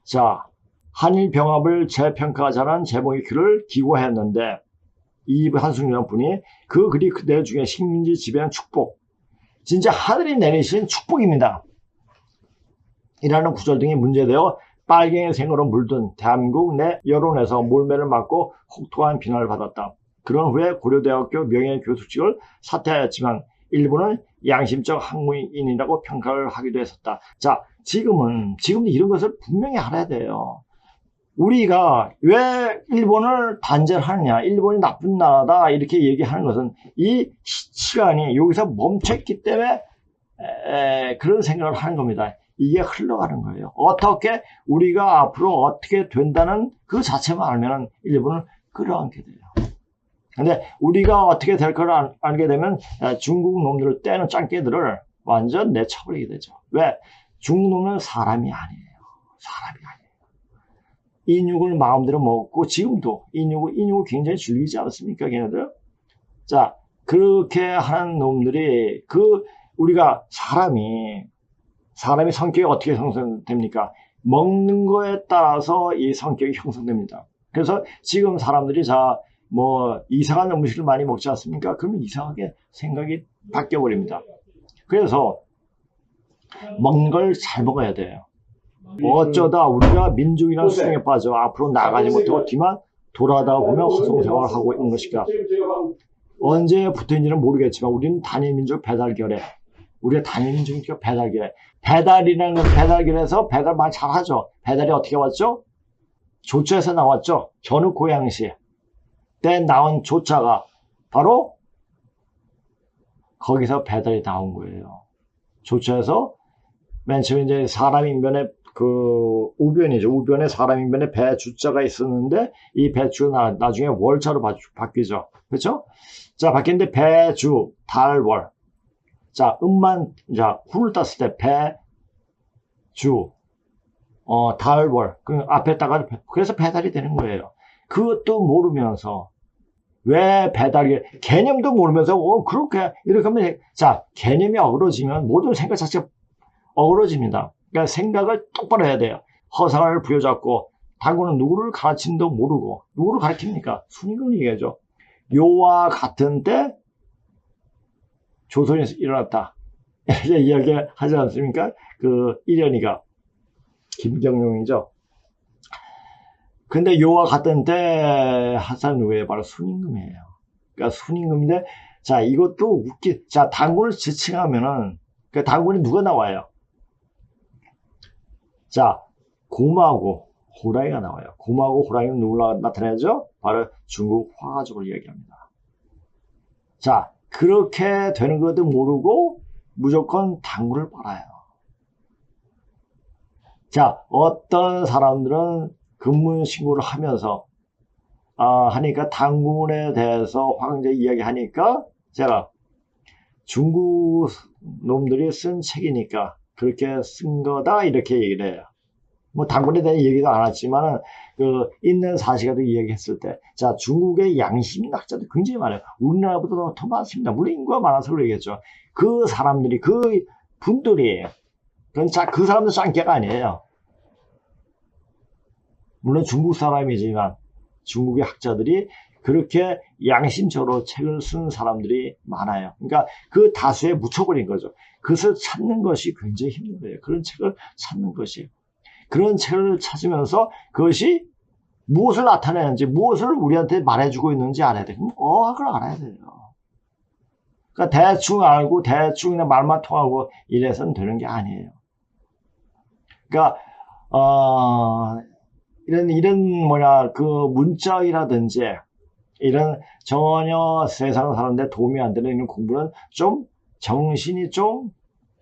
자, 한일 병합을 재평가하자는 제목의 글을 기고했는데, 이 한승준 분이 그 글이 그대로 중에 식민지 지배는 축복, 진짜 하늘이 내리신 축복입니다, 이라는 구절 등이 문제되어 빨갱이 생으로 물든 대한민국 내 여론에서 몰매를 맞고 혹독한 비난을 받았다. 그런 후에 고려대학교 명예교수직을 사퇴하였지만 일본은 양심적 항문인이라고 평가를 하기도 했었다. 자, 지금도 이런 것을 분명히 알아야 돼요. 우리가 왜 일본을 단죄를 하느냐, 일본이 나쁜 나라다 이렇게 얘기하는 것은 이 시간이 여기서 멈췄기 때문에 그런 생각을 하는 겁니다. 이게 흘러가는 거예요. 어떻게 우리가 앞으로 어떻게 된다는 그 자체만 알면 일본을 끌어안게 돼요. 근데 우리가 어떻게 될 걸 알게 되면 중국 놈들을 떼는 짱깨들을 완전 내쳐버리게 되죠. 왜? 중국 놈은 사람이 아니에요. 사람이 아니에요. 인육을 마음대로 먹고, 지금도 인육을 굉장히 즐기지 않습니까, 걔네들? 자, 그렇게 하는 놈들이, 우리가 사람이 성격이 어떻게 형성됩니까? 먹는 거에 따라서 이 성격이 형성됩니다. 그래서 지금 사람들이 이상한 음식을 많이 먹지 않습니까? 그러면 이상하게 생각이 바뀌어버립니다. 그래서 먹는 걸 잘 먹어야 돼요. 어쩌다 우리가 민족이라는 수렁에 빠져 앞으로 나가지 못하고 뒤만 돌아다 보면 허송생활을 하고 있는 것일까? 언제 붙어있는지는 모르겠지만 우리는 단일민족 배달결에, 우리가 단일민족이니까 배달결에, 배달이라는 건 배달결에서 배달 많이 잘하죠. 배달이 어떻게 왔죠? 조처에서 나왔죠. 전후 고양시 때 나온 조차가 바로 거기서 배달이 나온 거예요. 조처에서 맨 처음에 이제 사람 인변에 우변이죠. 우변에 사람 인변에 배주자가 있었는데 이 배주가 나중에 월자로 바뀌죠. 그렇죠? 자, 바뀌는데 배주, 달월. 자, 후를 땄을 때 배주, 달월. 그 앞에다가 그래서 배달이 되는 거예요. 그것도 모르면서 왜 개념도 모르면서 그렇게 이렇게 하면, 자, 개념이 어그러지면 모든 생각 자체가 어그러집니다. 그러니까 생각을 똑바로 해야 돼요. 허상을 부여잡고, 당구는 누구를 가르친도 모르고, 누구를 가르칩니까? 순위군을 얘기하죠. 요와 같은 때 조선에서 일어났다, 이제 이야기하지 않습니까? 이련이가, 김경용이죠. 근데 요와 같은 때 하산 누구예요? 바로 순임금이에요. 그러니까 순임금인데, 자, 이것도 자, 단군을 지칭하면은, 그 단군이 누가 나와요? 자, 곰하고 호랑이가 나와요. 곰하고 호랑이는 누구 나타내죠? 바로 중국 화가족을 이야기합니다. 자, 그렇게 되는 것도 모르고 무조건 단군을 빨아요. 자, 어떤 사람들은 근문 신고를 하면서 하니까 단군에 대해서 황제 이야기하니까 제가 중국 놈들이 쓴 책이니까 그렇게 쓴 거다 이렇게 얘기를 해요. 뭐 단군에 대한 얘기도 안 했지만은 그 있는 사실을 이야기했을 때, 자, 중국의 양심 학자들 굉장히 많아요. 우리나라보다 더 많습니다. 물론 인구가 많아서 그러겠죠. 그 사람들이 그 분들이 그 사람들 짱깨가 아니에요. 물론 중국 사람이지만 중국의 학자들이 그렇게 양심적으로 책을 쓴 사람들이 많아요. 그러니까 그 다수에 묻혀버린 거죠. 그것을 찾는 것이 굉장히 힘든 거예요. 그런 책을 찾는 것이. 그런 책을 찾으면서 그것이 무엇을 나타내는지, 무엇을 우리한테 말해주고 있는지 알아야 돼요. 그럼 어학을 알아야 돼요. 그러니까 대충 알고 대충 그냥 말만 통하고 이래서는 되는 게 아니에요. 그러니까 이런 그 문자이라든지 이런 전혀 세상을 사는데 도움이 안 되는 이런 공부는 좀 정신이 좀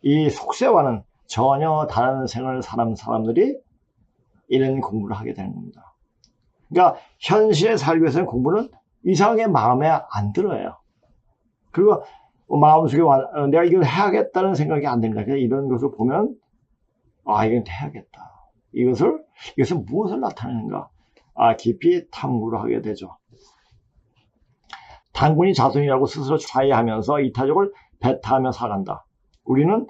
이 속세와는 전혀 다른 생활을 사는 사람들이 이런 공부를 하게 되는 겁니다. 그러니까 현실에 살기 위해서는 공부는 이상하게 마음에 안 들어요. 그리고 마음속에 내가 이걸 해야겠다는 생각이 안 듭니다. 그래서 이런 것을 보면 이건 해야겠다. 이것은 무엇을 나타내는가? 깊이 탐구를 하게 되죠. 단군이 자손이라고 스스로 자의하면서 이타족을 배타하며 살아간다. 우리는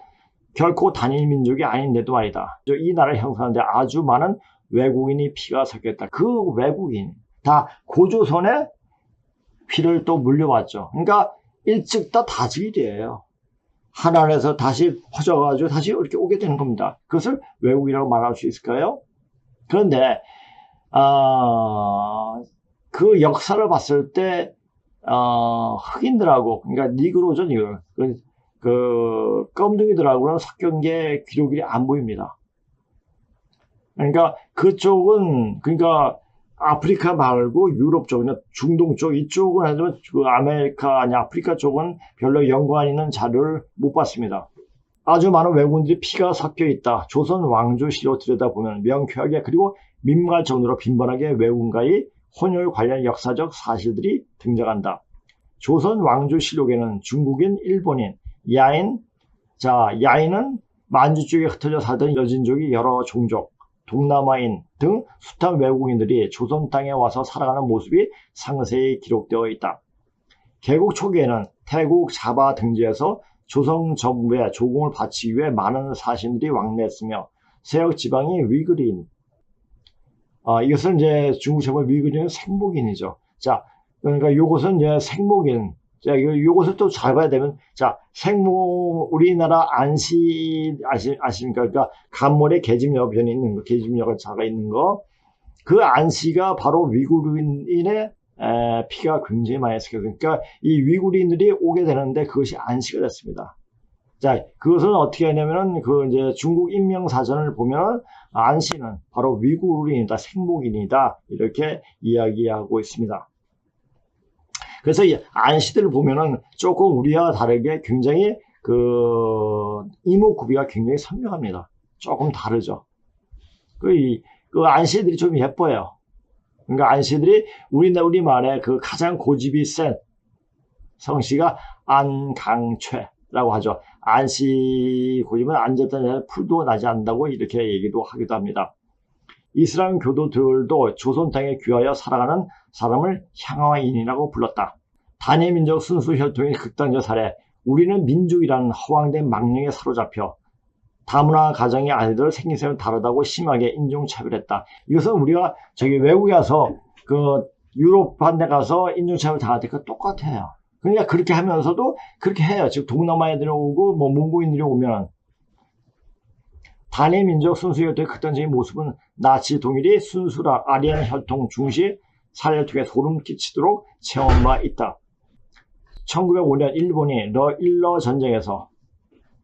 결코 단일 민족이 아닌데도 말이다. 이 나라를 형성하는데 아주 많은 외국인이 피가 섞였다. 그 외국인 다 고조선의 피를 또 물려왔죠. 그러니까 일찍 다 다질이에요. 하나라에서 다시 퍼져가지고 다시 이렇게 오게 되는 겁니다. 그것을 외국이라고 말할 수 있을까요? 그런데 그 역사를 봤을 때 흑인들하고 그러니까 니그로죠, 니그로. 그 껌둥이들하고는 섞인 게 기록이 안 보입니다. 그러니까 그쪽은 그러니까 아프리카 말고 유럽 쪽이나 중동 쪽 이쪽은 하지만 그 아메리카 아니 아프리카 쪽은 별로 연관 있는 자료를 못 봤습니다. 아주 많은 외국인들이 피가 섞여 있다. 조선 왕조시로 들여다보면 명쾌하게 그리고 민망할 정도로 빈번하게 외국인과의 혼혈 관련 역사적 사실들이 등장한다. 조선 왕조실록에는 중국인, 일본인, 야인은 만주 쪽에 흩어져 살던 여진족이 여러 종족, 동남아인 등 숱한 외국인들이 조선 땅에 와서 살아가는 모습이 상세히 기록되어 있다. 개국 초기에는 태국 자바 등지에서 조선 정부에 조공을 바치기 위해 많은 사신들이 왕래했으며 세력 지방이 위그린, 이것은 이제 중국 정부 위그린은 생목인이죠. 자, 그러니까 요것은 이제 생목인. 자, 요것을 또 잘 봐야 되면, 자, 우리나라 안시, 아십니까? 그러니까, 간몰에 계집여변이 있는 거, 계집여자가 있는 거. 그 안시가 바로 위구르인의 피가 굉장히 많이 섞여요. 그러니까, 이 위구르인들이 오게 되는데 그것이 안시가 됐습니다. 자, 그것은 어떻게 하냐면은, 이제 중국 인명사전을 보면, 안시는 바로 위구르인이다, 생목인이다, 이렇게 이야기하고 있습니다. 그래서 이 안시들을 보면은 조금 우리와 다르게 굉장히 이목구비가 굉장히 선명합니다. 조금 다르죠. 그 안시들이 좀 예뻐요. 그러니까 안시들이 우리말에 그 가장 고집이 센 성씨가 안강최라고 하죠. 안시 고집은 앉았던 자리에 풀도 나지 않는다고 이렇게 얘기도 하기도 합니다. 이슬람 교도들도 조선 땅에 귀하여 살아가는 사람을 향화인이라고 불렀다. 단일 민족 순수 혈통의 극단적 사례. 우리는 민족이라는 허황된 망령에 사로잡혀 다문화 가정의 아이들 생김새는 다르다고 심하게 인종차별했다. 이것은 우리가 외국에 가서 유럽 한 데 가서 인종차별 당할 때 똑같아요. 그러니까 그렇게 하면서도 그렇게 해요. 즉 동남아 애들이 오고 몽고인들이 오면 반의민족 순수혈통의 극단적인 모습은 나치 동일이 순수라 아리안 혈통 중시 사례를 통해 소름 끼치도록 체험한 바 있다. 1905년 일본이 일러 전쟁에서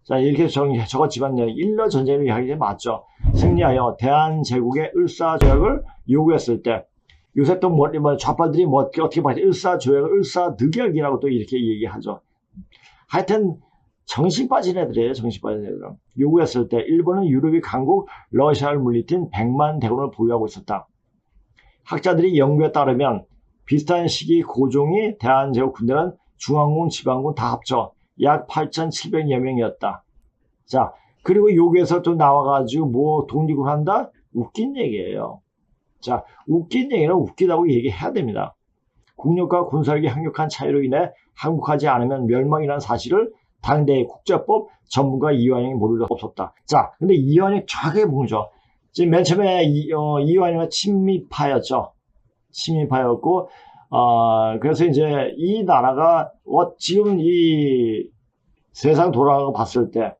자 이렇게 적었지만 일러 전쟁을 이야기하는 게 맞죠. 승리하여 대한제국의 을사조약을 요구했을 때 요새 또 좌파들이 어떻게 봐야 을사조약을 을사늑약이라고 또 이렇게 얘기하죠. 하여튼 정신 빠진 애들이에요. 정신 빠진 애들. 요구했을 때 일본은 유럽이 강국 러시아를 물리친 100만 대군을 보유하고 있었다. 학자들이 연구에 따르면 비슷한 시기 고종이 대한제국 군대는 중앙군, 지방군 다 합쳐 약 8,700여 명이었다. 자, 그리고 여기에서 또 나와가지고 뭐 독립을 한다? 웃긴 얘기예요. 자, 웃긴 얘기는 웃기다고 얘기해야 됩니다. 국력과 군사력의 강력한 차이로 인해 항복하지 않으면 멸망이라는 사실을 당대의 국제법 전문가 이완영이 모를 수 없었다. 자, 근데 이완영 정확하게 보죠. 지금 맨 처음에 이완영은 친미파였죠. 친미파였고, 그래서 이제 이 나라가 지금 이 세상 돌아가고 봤을 때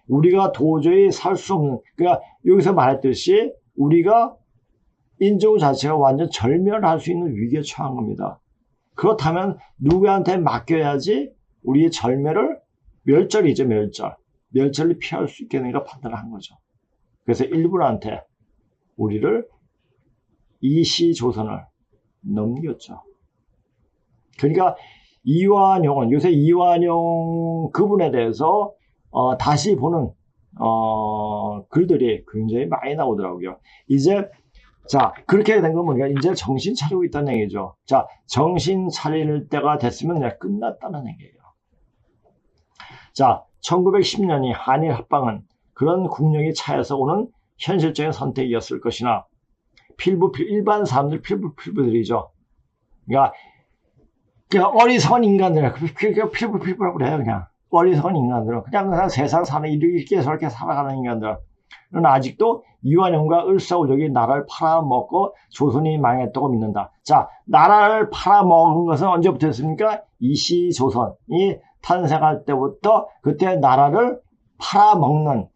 우리가 도저히 살 수 없는, 그러니까 여기서 말했듯이 우리가 인종 자체가 완전 절멸할 수 있는 위기에 처한 겁니다. 그렇다면 누구한테 맡겨야지 우리의 절멸을 멸절이죠, 멸절. 멸절을 피할 수 있겠는가 판단을 한 거죠. 그래서 일본한테 우리를 이시조선을 넘겼죠. 그러니까 이완용은 요새 이완용 그분에 대해서 다시 보는 글들이 굉장히 많이 나오더라고요. 이제 자 그렇게 된 건 뭐냐 이제 정신 차리고 있다는 얘기죠. 자 정신 차릴 때가 됐으면 그냥 끝났다는 얘기예요. 자 1910년이 한일 합방은 그런 국력이 차에서 오는 현실적인 선택이었을 것이나 일반 사람들 필부들이죠. 그러니까 어리석은 인간들, 필부라고 그래요. 그냥 어리석은 인간들, 그냥 세상 사는 이렇게 저렇게 살아가는 인간들은 아직도 이완용과 을사오적이 나라를 팔아먹고 조선이 망했다고 믿는다. 자, 나라를 팔아먹은 것은 언제부터 했습니까? 이시조선이 탄생할 때부터 그때 나라를 팔아먹는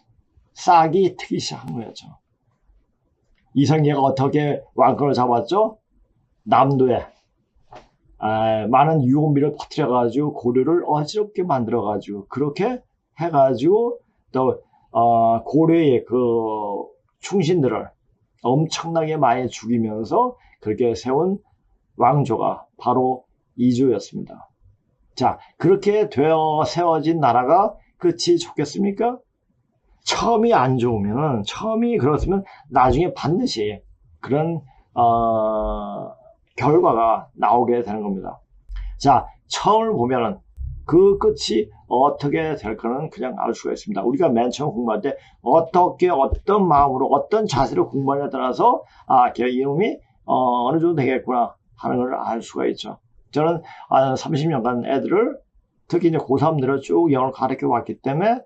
싹이 트기 시작한 거였죠. 이성계가 어떻게 왕권을 잡았죠? 남도에 많은 유혹미를 퍼뜨려가지고 고려를 어지럽게 만들어가지고 그렇게 해가지고 또 고려의 그 충신들을 엄청나게 많이 죽이면서 그렇게 세운 왕조가 바로 이조였습니다. 자, 그렇게 되어 세워진 나라가 끝이 좋겠습니까? 처음이 안 좋으면은, 처음이 그렇으면 나중에 반드시 그런, 결과가 나오게 되는 겁니다. 자, 처음을 보면은 그 끝이 어떻게 될까는 그냥 알 수가 있습니다. 우리가 맨 처음 공부할 때 어떻게, 어떤 마음으로, 어떤 자세로 공부하냐에 따라서, 이놈이, 어느 정도 되겠구나 하는 걸 알 수가 있죠. 저는 30년간 애들을, 특히 이제 고3들을 쭉 영어를 가르쳐 왔기 때문에,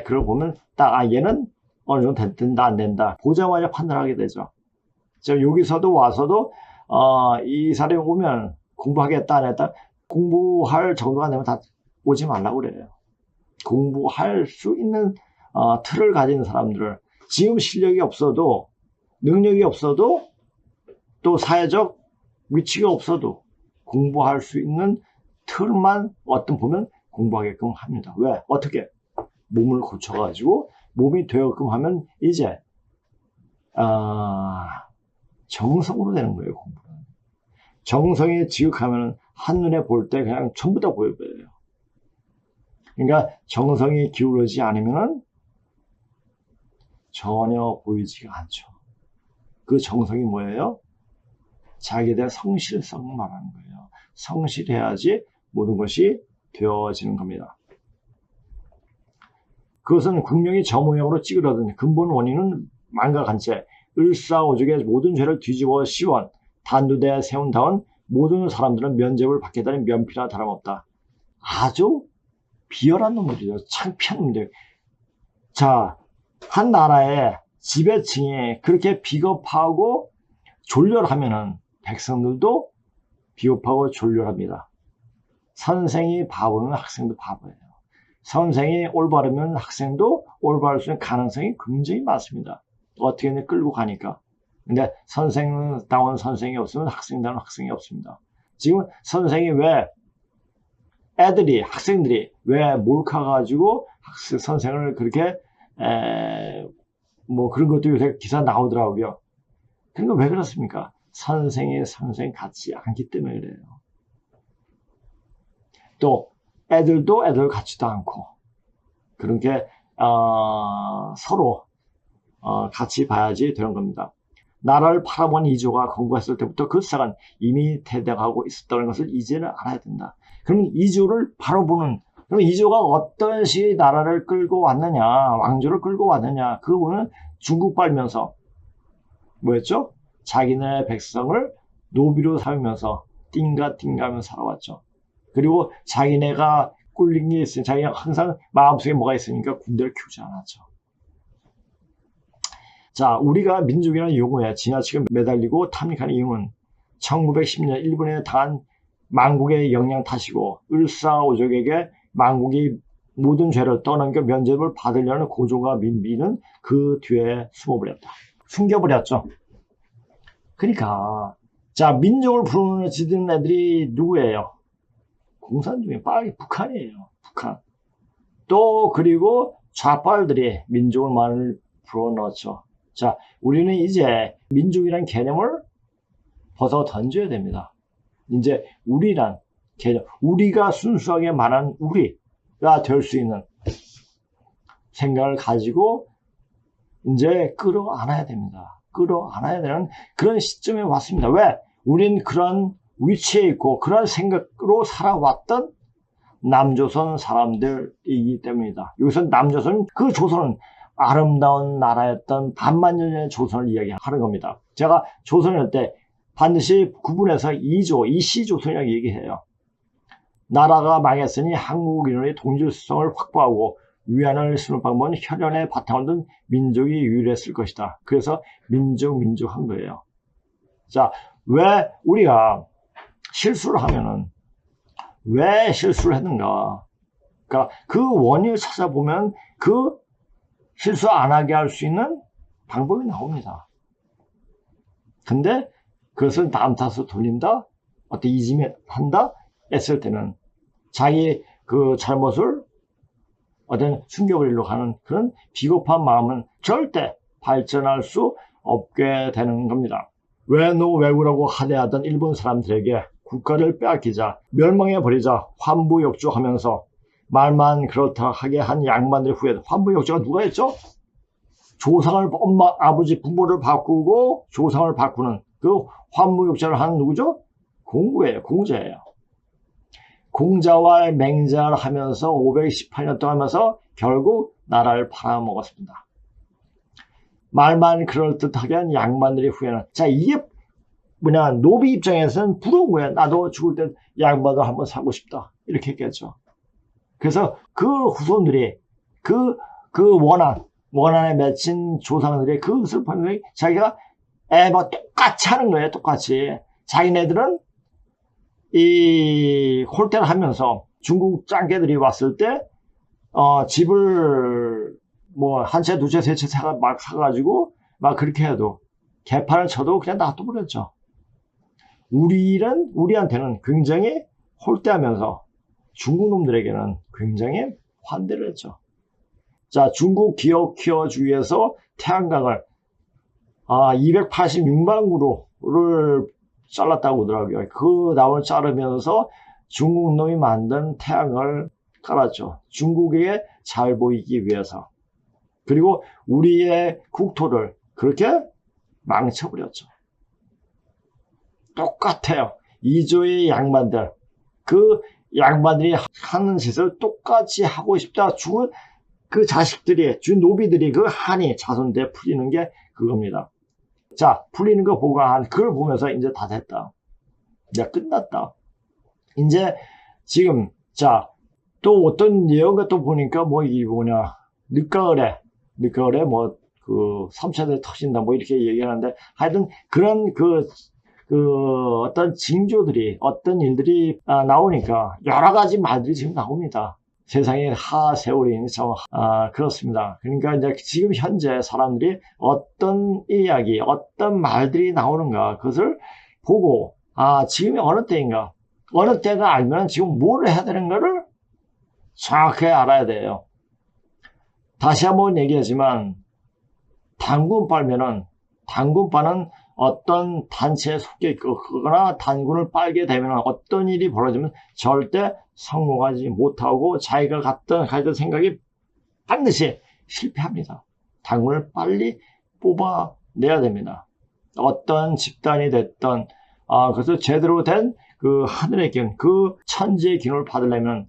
그걸 보면 딱, 얘는 어느 정도 된다, 안 된다. 보자마자 판단하게 되죠. 지금 여기서도 와서도, 이 사람이 오면 공부하겠다, 안 했다. 공부할 정도가 되면 다 오지 말라고 그래요. 공부할 수 있는, 틀을 가진 사람들을 지금 실력이 없어도, 능력이 없어도, 또 사회적 위치가 없어도 공부할 수 있는 틀만 보면 공부하게끔 합니다. 왜? 어떻게? 몸을 고쳐가지고 몸이 되게끔 하면 이제 정성으로 되는 거예요. 공부는. 정성이 지극하면 한눈에 볼 때 그냥 전부 다 보여요. 그러니까 정성이 기울어지지 않으면 전혀 보이지가 않죠. 그 정성이 뭐예요? 자기에 대한 성실성을 말하는 거예요. 성실해야지 모든 것이 되어지는 겁니다. 그것은 국력이 저 모양으로 찌그러든 근본 원인은 만각한 채 을사오적의 모든 죄를 뒤집어 씌워 단두대에 세운 다운 모든 사람들은 면죄부를 받게 되는 면피나 다름없다. 아주 비열한 놈들이죠. 창피한 놈들. 자, 한 나라의 지배층이 그렇게 비겁하고 졸렬하면은 백성들도 비겁하고 졸렬합니다. 선생이 바보면 학생도 바보예요. 선생이 올바르면 학생도 올바를 수 있는 가능성이 굉장히 많습니다. 어떻게든 끌고 가니까. 근데 선생다운 선생이 없으면 학생다운 학생이 없습니다. 지금 선생이 왜 학생들이 왜 몰카가지고 선생을 그렇게 뭐 그런 것도 요새 기사 나오더라고요. 그러니까 왜 그렇습니까? 선생 같지 않기 때문에 그래요. 또 애들도 애들 같지도 않고 그렇게 서로 같이 봐야지 되는 겁니다. 나라를 팔아본 이조가 건국했을 때부터 그 사건 이미 대등하고 있었다는 것을 이제는 알아야 된다. 그러면 이조를 바라보는, 그럼 이조가 어떤 식의 나라를 끌고 왔느냐, 왕조를 끌고 왔느냐, 그거는 중국 빨면서 뭐였죠? 자기네 백성을 노비로 삼으면서 띵가띵가하면서 살아왔죠. 그리고 자기네가 꿀린 게 있으니 자기가 항상 마음속에 뭐가 있으니까 군대를 키우지 않았죠. 자, 우리가 민족이라는 용어에 지나치게 매달리고 탐닉하는 이유는 1910년 일본에 당한 만국의 영향 탓이고 을사오적에게 만국이 모든 죄를 떠넘겨 면죄부를 받으려는 고종과 민비는 그 뒤에 숨어버렸다. 숨겨버렸죠. 그러니까 자, 민족을 부르짖는 애들이 누구예요? 공산주의, 북한이에요. 북한. 또 그리고 좌빨들이 민족을 많이 불어넣었죠. 자, 우리는 이제 민족이란 개념을 벗어 던져야 됩니다. 이제 우리란 개념, 우리가 순수하게 말하는 우리가 될 수 있는 생각을 가지고 이제 끌어안아야 됩니다. 끌어안아야 되는 그런 시점에 왔습니다. 왜? 우린 그런 위치에 있고 그런 생각으로 살아왔던 남조선 사람들이기 때문이다. 여기서 남조선, 그 조선은 아름다운 나라였던 반만년의 조선을 이야기하는 겁니다. 제가 조선일 때 반드시 구분해서 이시조선이라고 얘기해요. 나라가 망했으니 한국인의 동질성을 확보하고 위안을 쓰는 방법은 혈연에 바탕을 둔 민족이 유일했을 것이다. 그래서 민족 한 거예요. 자, 왜 우리가 실수를 하면은 왜 실수를 했는가? 그러니까 그 원인을 찾아보면 그 실수 안 하게 할 수 있는 방법이 나옵니다. 근데 그것을 남 탓으로 돌린다, 어떤 이지매한다 했을 때는 자기 그 잘못을 어떤 숨겨버리려고 하는 그런 비겁한 마음은 절대 발전할 수 없게 되는 겁니다. 외노외구라고 하대하던 일본 사람들에게 국가를 빼앗기자 멸망해버리자 환부역조하면서 말만 그렇다 하게 한 양반들의 후에 환부역조가 누가 했죠? 조상을 엄마 아버지 부모를 바꾸고 조상을 바꾸는 그 환부역조를 하는 누구죠? 공자예요. 공자와 맹자를 하면서 518년 동안 하면서 결국 나라를 팔아먹었습니다. 말만 그럴듯하게 한 양반들의 후에는, 자, 이게 뭐냐, 노비 입장에서는 부러운 거야. 나도 죽을 때 양반도 한번 사고 싶다, 이렇게 했겠죠. 그래서 그 후손들이 그 원한에 맺힌 조상들이 그 슬픔을 자기가 뭐 똑같이 하는 거예요. 똑같이. 자기네들은 이 홀대를 하면서 중국 짱개들이 왔을 때 집을 뭐 한 채, 두 채, 세 채 막 사가지고 막 그렇게 해도 개판을 쳐도 그냥 놔둬버렸죠. 우리한테는 굉장히 홀대하면서 중국 놈들에게는 굉장히 환대를 했죠. 자, 중국 기업 키워주의에서 태양광을 286만 그루를 잘랐다고 하더라고요. 그 나무를 자르면서 중국 놈이 만든 태양을 깔았죠. 중국에게 잘 보이기 위해서. 그리고 우리의 국토를 그렇게 망쳐버렸죠. 똑같아요. 이조의 양반들, 그 양반들이 하는 짓을 똑같이 하고 싶다. 죽은 그 자식들이, 준 노비들이 그 한이 자손대 풀리는 게 그겁니다. 자, 풀리는 거 보고 그걸 보면서 이제 다 됐다. 이제 끝났다. 이제 지금, 자, 또 어떤 예언가 또 보니까 늦가을에 뭐, 3차대 터진다, 뭐 이렇게 얘기하는데, 하여튼 그런 어떤 징조들이, 어떤 일들이 나오니까 여러 가지 말들이 지금 나옵니다. 세상에 하세월이니 참, 그렇습니다. 그러니까 이제 지금 현재 사람들이 어떤 이야기, 어떤 말들이 나오는가, 그것을 보고, 지금이 어느 때인가, 어느 때가 알면 지금 뭘 해야 되는가를 정확하게 알아야 돼요. 다시 한번 얘기하지만, 당군빨은 어떤 단체에 속해 있거나 단군을 빨게 되면 어떤 일이 벌어지면 절대 성공하지 못하고 자기가 가졌던 생각이 반드시 실패합니다. 당군을 빨리 뽑아내야 됩니다. 어떤 집단이 됐던, 그래서 제대로 된 그 하늘의 기운, 그 천지의 기운을 받으려면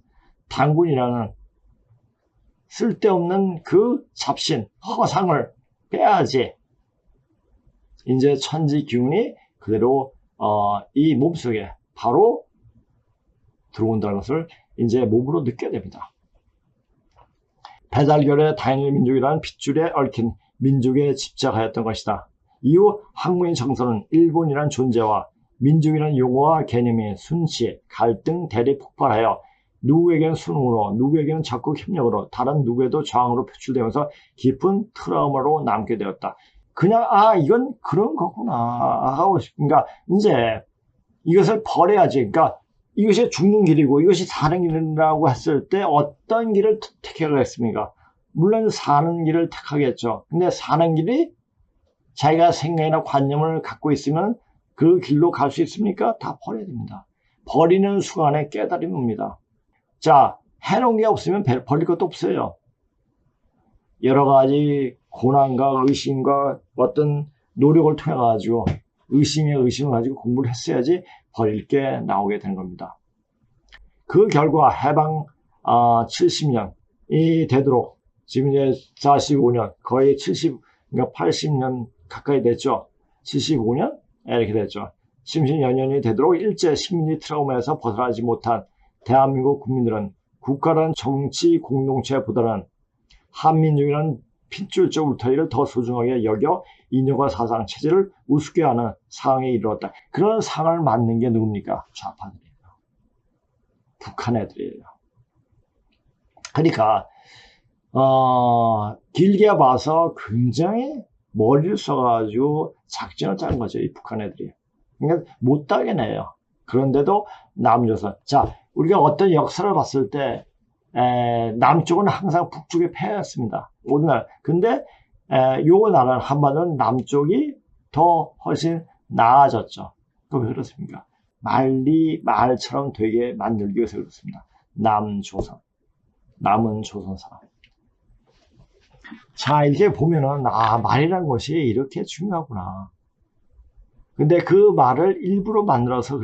당군이라는 쓸데없는 그 잡신, 허상을 빼야지 이제 천지 기운이 그대로 이 몸속에 바로 들어온다는 것을 이제 몸으로 느껴야 됩니다. 배달결의 다인일 민족이라는 핏줄에 얽힌 민족에 집착하였던 것이다. 이후 한국인 정서는 일본이라는 존재와 민족이라는 용어와 개념이 순시, 갈등, 대립 폭발하여 누구에게는 순응으로, 누구에게는 적극 협력으로, 다른 누구에도 저항으로 표출되면서 깊은 트라우마로 남게 되었다. 그냥 이건 그런 거구나 하고 그러니까 이제 이것을 버려야지. 그러니까 이것이 죽는 길이고 이것이 사는 길이라고 했을 때 어떤 길을 택하겠습니까? 물론 사는 길을 택하겠죠. 근데 사는 길이 자기가 생각이나 관념을 갖고 있으면 그 길로 갈 수 있습니까? 다 버려야 됩니다. 버리는 순간에 깨달음이 옵니다. 자, 해놓은 게 없으면 버릴 것도 없어요. 여러 가지 고난과 의심과 어떤 노력을 통해 가지고 의심을 가지고 공부를 했어야지 버릴 게 나오게 되는 겁니다. 그 결과 해방 70년이 되도록 지금 이제 45년 거의 그러니까 80년 가까이 됐죠. 75년 이렇게 됐죠. 70여 년이 되도록 일제 식민지 트라우마에서 벗어나지 못한 대한민국 국민들은 국가란 정치 공동체보다는 한민족이라는 핏줄적 울타리를 더 소중하게 여겨 인여과 사상 체제를 우습게 하는 상황에 이르렀다. 그런 상황을 만든 게 누굽니까? 좌파들이에요. 북한 애들이에요. 그러니까 길게 봐서 굉장히 머리를 써가지고 작전을 짠 거죠. 이 북한 애들이. 그러니까 못 따개내요. 그런데도 남조선. 자, 우리가 어떤 역사를 봤을 때 남쪽은 항상 북쪽에 패했습니다. 오늘날. 근데 요 나라는 한반도는 남쪽이 더 훨씬 나아졌죠. 그럼 왜 그렇습니까? 말처럼 되게 만들기 위해서 그렇습니다. 남조선. 남은 조선 사람. 자, 이렇게 보면은 말이라는 것이 이렇게 중요하구나. 근데 그 말을 일부러 만들어서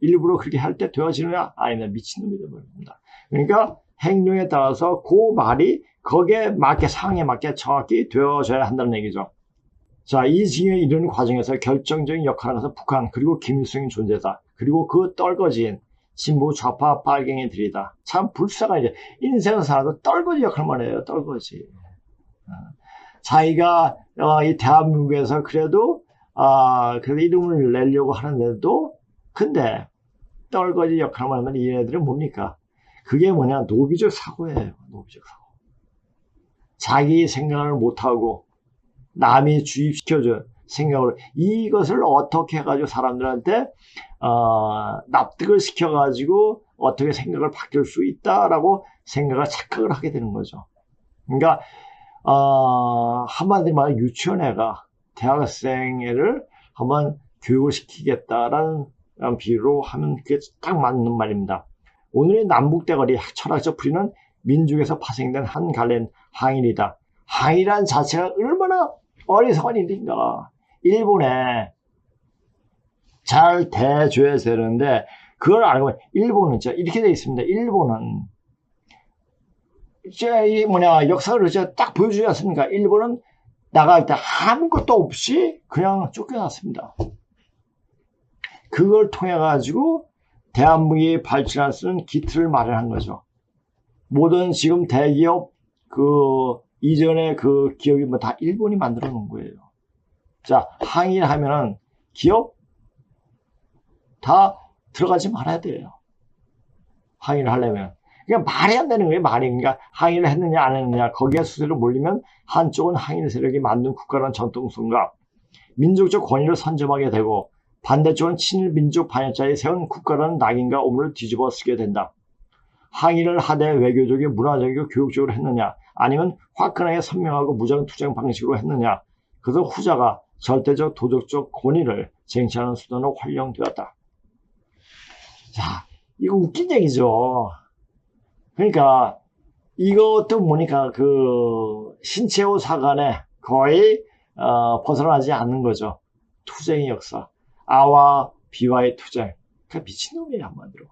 일부러 그렇게 할 때 되어지느냐? 아니다. 미친놈이 되어버립니다. 그러니까 행동에 따라서 그 말이 거기에 맞게, 상황에 맞게 정확히 되어져야 한다는 얘기죠. 자, 이 지경에 이르는 과정에서 결정적인 역할을 해서 북한, 그리고 김일성이 존재다. 그리고 그 떨거지인 진보 좌파 빨갱이들이다. 참 불쌍하게 인생을 살아도 떨거지 역할만 해요. 떨거지. 자기가 이 대한민국에서 그래도 이름을 내려고 하는데도 근데 떨거지 역할만 하면 이 애들은 뭡니까? 그게 뭐냐? 노비적 사고예요. 노비적 사고. 자기 생각을 못하고 남이 주입시켜준 생각으로 이것을 어떻게 해가지고 사람들한테 납득을 시켜가지고 어떻게 생각을 바뀔 수 있다라고 착각을 하게 되는 거죠. 그러니까 한마디로 말해 유치원애가 대학생애를 한번 교육을 시키겠다라는 비유로 하면 그게 딱 맞는 말입니다. 오늘의 남북대거리 철학적 풀이는 민족에서 파생된 한 갈래인 항일이다. 항일이라는 자체가 얼마나 어리석은 일인가. 일본에 잘 대줘야 되는데 그걸 알고 일본은 이렇게 돼 있습니다. 일본은 역사를 딱 보여주지 않습니까? 일본은 나갈 때 아무것도 없이 그냥 쫓겨났습니다. 그걸 통해 가지고 대한민국이 발전할 수 있는 기틀을 마련한 거죠. 모든 지금 대기업 이전의 그 기업이 다 일본이 만들어 놓은 거예요. 자, 항일하면은 기업 다 들어가지 말아야 돼요. 항일을 하려면. 그러니까 말이 안 되는 거예요, 말이. 그러니까 항일을 했느냐, 안 했느냐. 거기에 수세로 몰리면 한쪽은 항일 세력이 만든 국가라는 정통성과 민족적 권위를 선점하게 되고 반대쪽은 친일 민족 반역자에 세운 국가라는 낙인과 오물을 뒤집어 쓰게 된다. 항일을 하되 외교적이고 문화적이고 교육적으로 했느냐, 아니면 화끈하게 선명하고 무장투쟁 방식으로 했느냐. 그래서 후자가 절대적 도덕적 권위를 쟁취하는 수단으로 활용되었다. 자, 이거 웃긴 얘기죠. 그러니까 이것도 보니까 그 신채호 사관에 거의 벗어나지 않는 거죠. 투쟁의 역사. 아와 비와의 투쟁. 그러니까 미친놈이에요, 한마디로.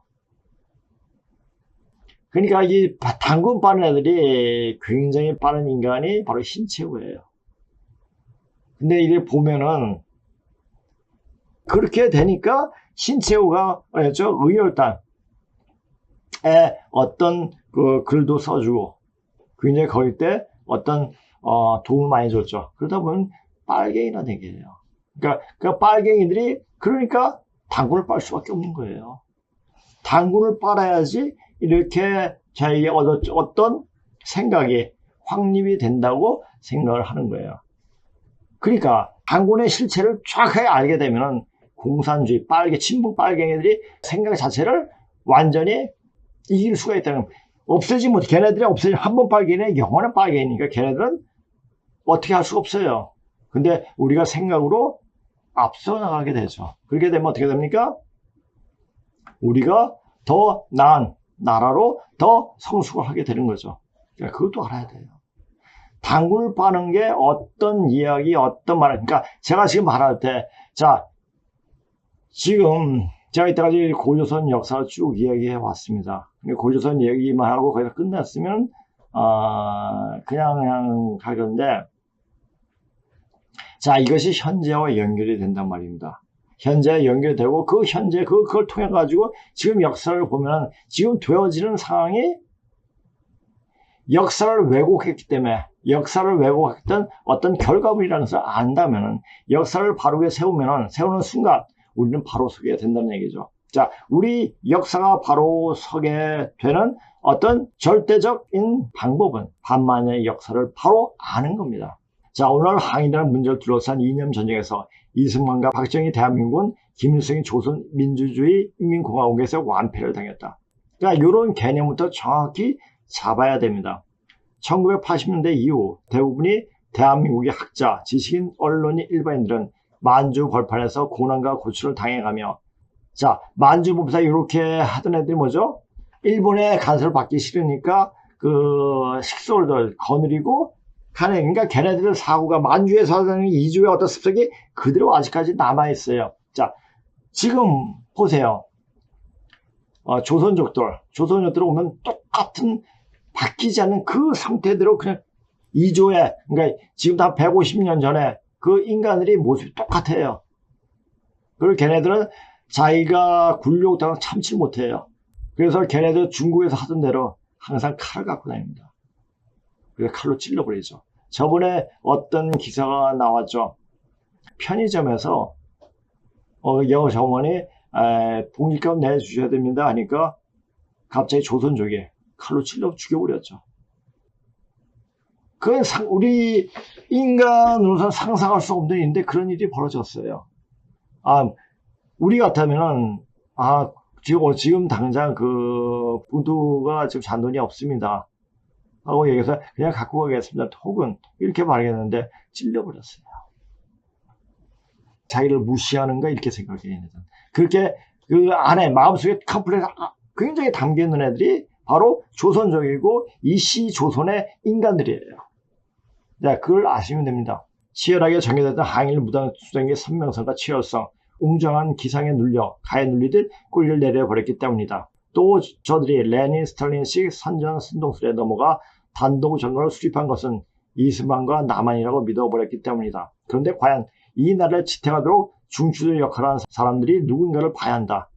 그러니까 이 단군 빠른 애들이 굉장히 빠른 인간이 바로 신채호예요. 근데 이게 보면은 그렇게 되니까 신채호가 뭐였죠? 의열단에 어떤 그 글도 써주고 굉장히 거기 때 어떤 도움을 많이 줬죠. 그러다 보면 빨갱이나 되게 돼요. 그러니까 그 빨갱이들이 그러니까 단군을 빨 수밖에 없는 거예요. 단군을 빨아야지 이렇게 자기의 어떤 생각이 확립이 된다고 생각을 하는 거예요. 그러니까 단군의 실체를 정확하게 알게 되면 공산주의, 친북 빨갱이들이 생각 자체를 완전히 이길 수가 있다는 거예요. 없애지면 걔네들이 없애지면 한 번 빨갱이는 영원한 빨갱이니까 걔네들은 어떻게 할 수가 없어요. 근데 우리가 생각으로 앞서 나가게 되죠. 그렇게 되면 어떻게 됩니까? 우리가 더 나은 나라로 더 성숙을 하게 되는 거죠. 그러니까 그것도 알아야 돼요. 단군을 빠는 게 어떤 이야기, 어떤 말, 그러니까 제가 지금 말할 때, 자, 지금 제가 이때까지 고조선 역사를 쭉 이야기해 왔습니다. 고조선 얘기만 하고 거기서 끝났으면, 그냥 갈 건데, 자, 이것이 현재와 연결이 된단 말입니다. 현재에 연결되고 그 현재 그걸 통해 가지고 지금 역사를 보면 지금 되어지는 상황이 역사를 왜곡했기 때문에 역사를 왜곡했던 어떤 결과물이라는 것을 안다면은 역사를 바르게 세우는 순간 우리는 바로 서게 된다는 얘기죠. 자, 우리 역사가 바로 서게 되는 어떤 절대적인 방법은 반만년의 역사를 바로 아는 겁니다. 자, 오늘 항일이라는 문제를 둘러싼 이념 전쟁에서 이승만과 박정희 대한민국은 김일성이 조선 민주주의 인민공화국에서 완패를 당했다. 그러니까 이런 개념부터 정확히 잡아야 됩니다. 1980년대 이후 대부분이 대한민국의 학자, 지식인, 언론인, 일반인들은 만주 벌판에서 고난과 고초를 당해가며, 자, 만주 법사 이렇게 하던 애들이 뭐죠? 일본의 간섭을 받기 싫으니까 그 식솔들 거느리고 가는, 그러니까 걔네들 사고가 만주에서 하는 이주의 어떤 습성이 그대로 아직까지 남아있어요. 자, 지금 보세요. 조선족들 오면 똑같은 바뀌지 않는 그 상태대로 그냥 이조에, 그러니까 지금 다 150년 전에 그 인간들이 모습이 똑같아요. 그리고 걔네들은 자기가 굴욕당하고 참지 못해요. 그래서 걔네들 중국에서 하던 대로 항상 칼을 갖고 다닙니다. 그래서 칼로 찔러버리죠. 저번에 어떤 기사가 나왔죠. 편의점에서 영어 점원이 봉지값 내주셔야 됩니다 하니까 갑자기 조선족이 칼로 찔러 죽여버렸죠. 그건 우리 인간으로서 상상할 수 없는 일인데 그런 일이 벌어졌어요. 우리 같으면은 지금 당장 그 부두가 지금 잔돈이 없습니다 하고 얘기해서 그냥 갖고 가겠습니다. 혹은 이렇게 말하겠는데 찔려버렸어요. 자기를 무시하는가 이렇게 생각해야 되는. 그렇게 그 안에 마음속에 컴플렉스 굉장히 담겨 있는 애들이 바로 조선족이고 이씨 조선의 인간들이에요. 자, 그걸 아시면 됩니다. 치열하게 정해졌던 항일 무단 수행의 선명성과 치열성, 웅장한 기상에 눌려 가에 눌리듯 꿀을 내려버렸기 때문이다. 또 저들이 레닌, 스탈린식 선전 선동술에 넘어가 단독 정권을 수립한 것은 이승만과 남한이라고 믿어버렸기 때문이다. 그런데 과연 이 나라를 지탱하도록 중추적 역할을 한 사람들이 누군가를 봐야 한다.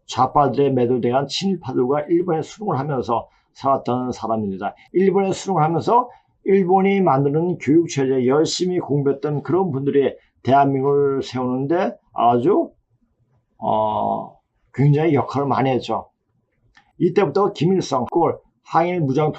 좌파들의 매도대한 친일파들과 일본에 수능을 하면서 살았던 사람입니다. 일본에 수능을 하면서 일본이 만드는 교육체제 열심히 공부했던 그런 분들이 대한민국을 세우는데 아주 굉장히 역할을 많이 했죠. 이때부터 김일성, 항일 무장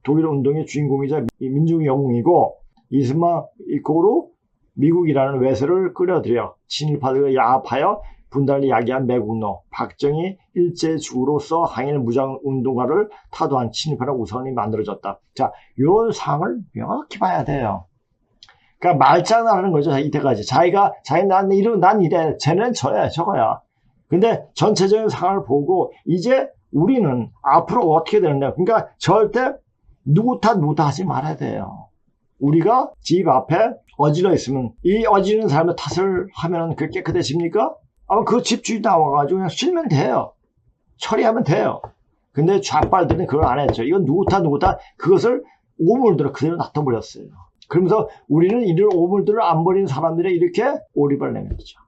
독일 운동의 주인공이자 민중 영웅이고 이스마 이코로 미국이라는 외세를 끌어들여 친일파들과 야합하여 분단을 야기한 매국노 박정희 일제주로서 항일 무장 운동가를 타도한 친일파의 우선이 만들어졌다. 자, 이런 상을 명확히 봐야 돼요. 그러니까 말장난하는 거죠. 이때까지 난 이래, 쟤는 저거야. 근데 전체적인 상황을 보고 이제 우리는 앞으로 어떻게 되는데, 그러니까 절대 누구 탓 하지 말아야 돼요. 우리가 집 앞에 어질러 있으면 이 어지르는 사람의 탓을 하면 그게 깨끗해집니까? 그 집주인 나와가지고 그냥 실면 돼요. 처리하면 돼요. 근데 좌빨들은 그걸 안 했죠. 이건 누구 탓 그것을 오물들어 그대로 놔둬버렸어요. 그러면서 우리는 이런 오물들을 안 버리는 사람들이 이렇게 오리발 내밀죠.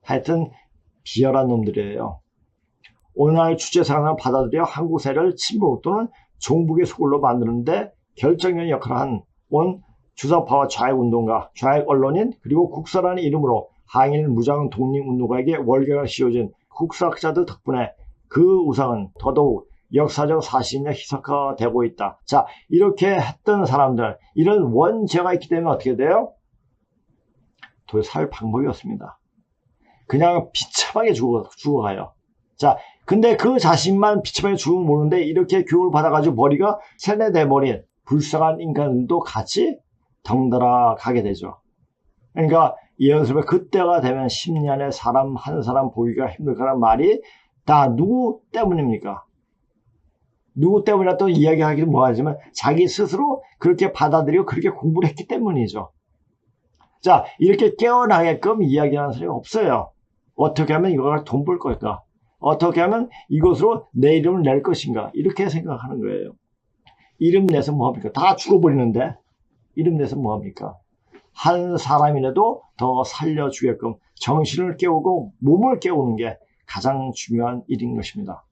하여튼 비열한 놈들이에요. 오늘날 주체상황을 받아들여 한국 사회를 친북 또는 종북의 소굴로 만드는데 결정적인 역할을 한 온 주사파와 좌익운동가, 좌익 언론인 그리고 국사라는 이름으로 항일 무장 독립운동가에게 월경을 씌워진 국사학자들 덕분에 그 우상은 더더욱 역사적 사실이냐 희석화되고 있다. 자, 이렇게 했던 사람들, 이런 원죄가 있기 때문에 어떻게 돼요? 도저히 살 방법이 없습니다. 그냥 비참하게 죽어가요. 자, 근데 그 자신만 비참하게 죽으면 모르는데 이렇게 교육을 받아가지고 머리가 세뇌돼버린 불쌍한 인간들도 같이 덩달아 가게 되죠. 그러니까 예언스럽게 그때가 되면 10년에 사람 한 사람 보기가 힘들 거란 말이 다 누구 때문입니까? 누구 때문이라 또 이야기하기도 뭐하지만 자기 스스로 그렇게 받아들이고 그렇게 공부를 했기 때문이죠. 자, 이렇게 깨어나게끔 이야기하는 사람이 없어요. 어떻게 하면 이걸 돈 벌 걸까? 어떻게 하면 이것으로 내 이름을 낼 것인가? 이렇게 생각하는 거예요. 이름 내서 뭐합니까? 다 죽어버리는데 이름 내서 뭐합니까? 한 사람이라도 더 살려주게끔 정신을 깨우고 몸을 깨우는 게 가장 중요한 일인 것입니다.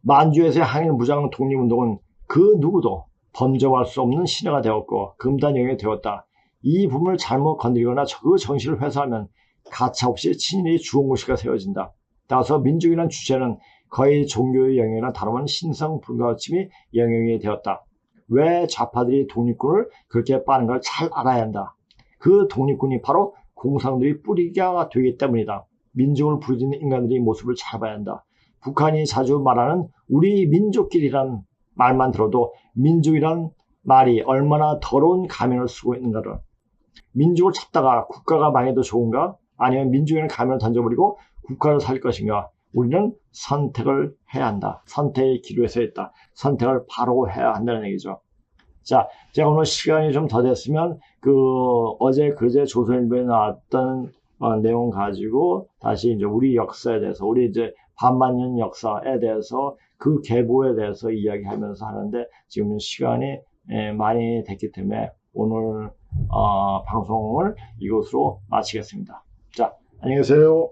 만주에서의 항일 무장 독립운동은 그 누구도 범접할 수 없는 신화가 되었고 금단영이 되었다. 이 부분을 잘못 건드리거나 그 정신을 회수하면 가차없이 친일이 주원고시가 세워진다. 따라서 민족이라는 주체는 거의 종교의 영역이나 다름없는 신성불가침이 영역이 되었다. 왜 좌파들이 독립군을 그렇게 빠는 걸 잘 알아야 한다. 그 독립군이 바로 공산들이 뿌리가 되기 때문이다. 민족을 부르짖는 인간들의 모습을 잘 봐야 한다. 북한이 자주 말하는 우리 민족끼리란 말만 들어도 민족이란 말이 얼마나 더러운 가면을 쓰고 있는가를. 민족을 찾다가 국가가 망해도 좋은가? 아니면 민족에는 가면을 던져버리고 국가를 살 것인가? 우리는 선택을 해야 한다. 선택의 기로에 서 있다. 선택을 바로 해야 한다는 얘기죠. 자, 제가 오늘 시간이 좀 더 됐으면 어제 그제 조선일보에 나왔던 내용 가지고 다시 이제 우리 역사에 대해서 우리 이제 반만년 역사에 대해서 그 계보에 대해서 이야기하면서 하는데 지금 시간이 많이 됐기 때문에 오늘 방송을 이것으로 마치겠습니다. 자, 안녕히 계세요.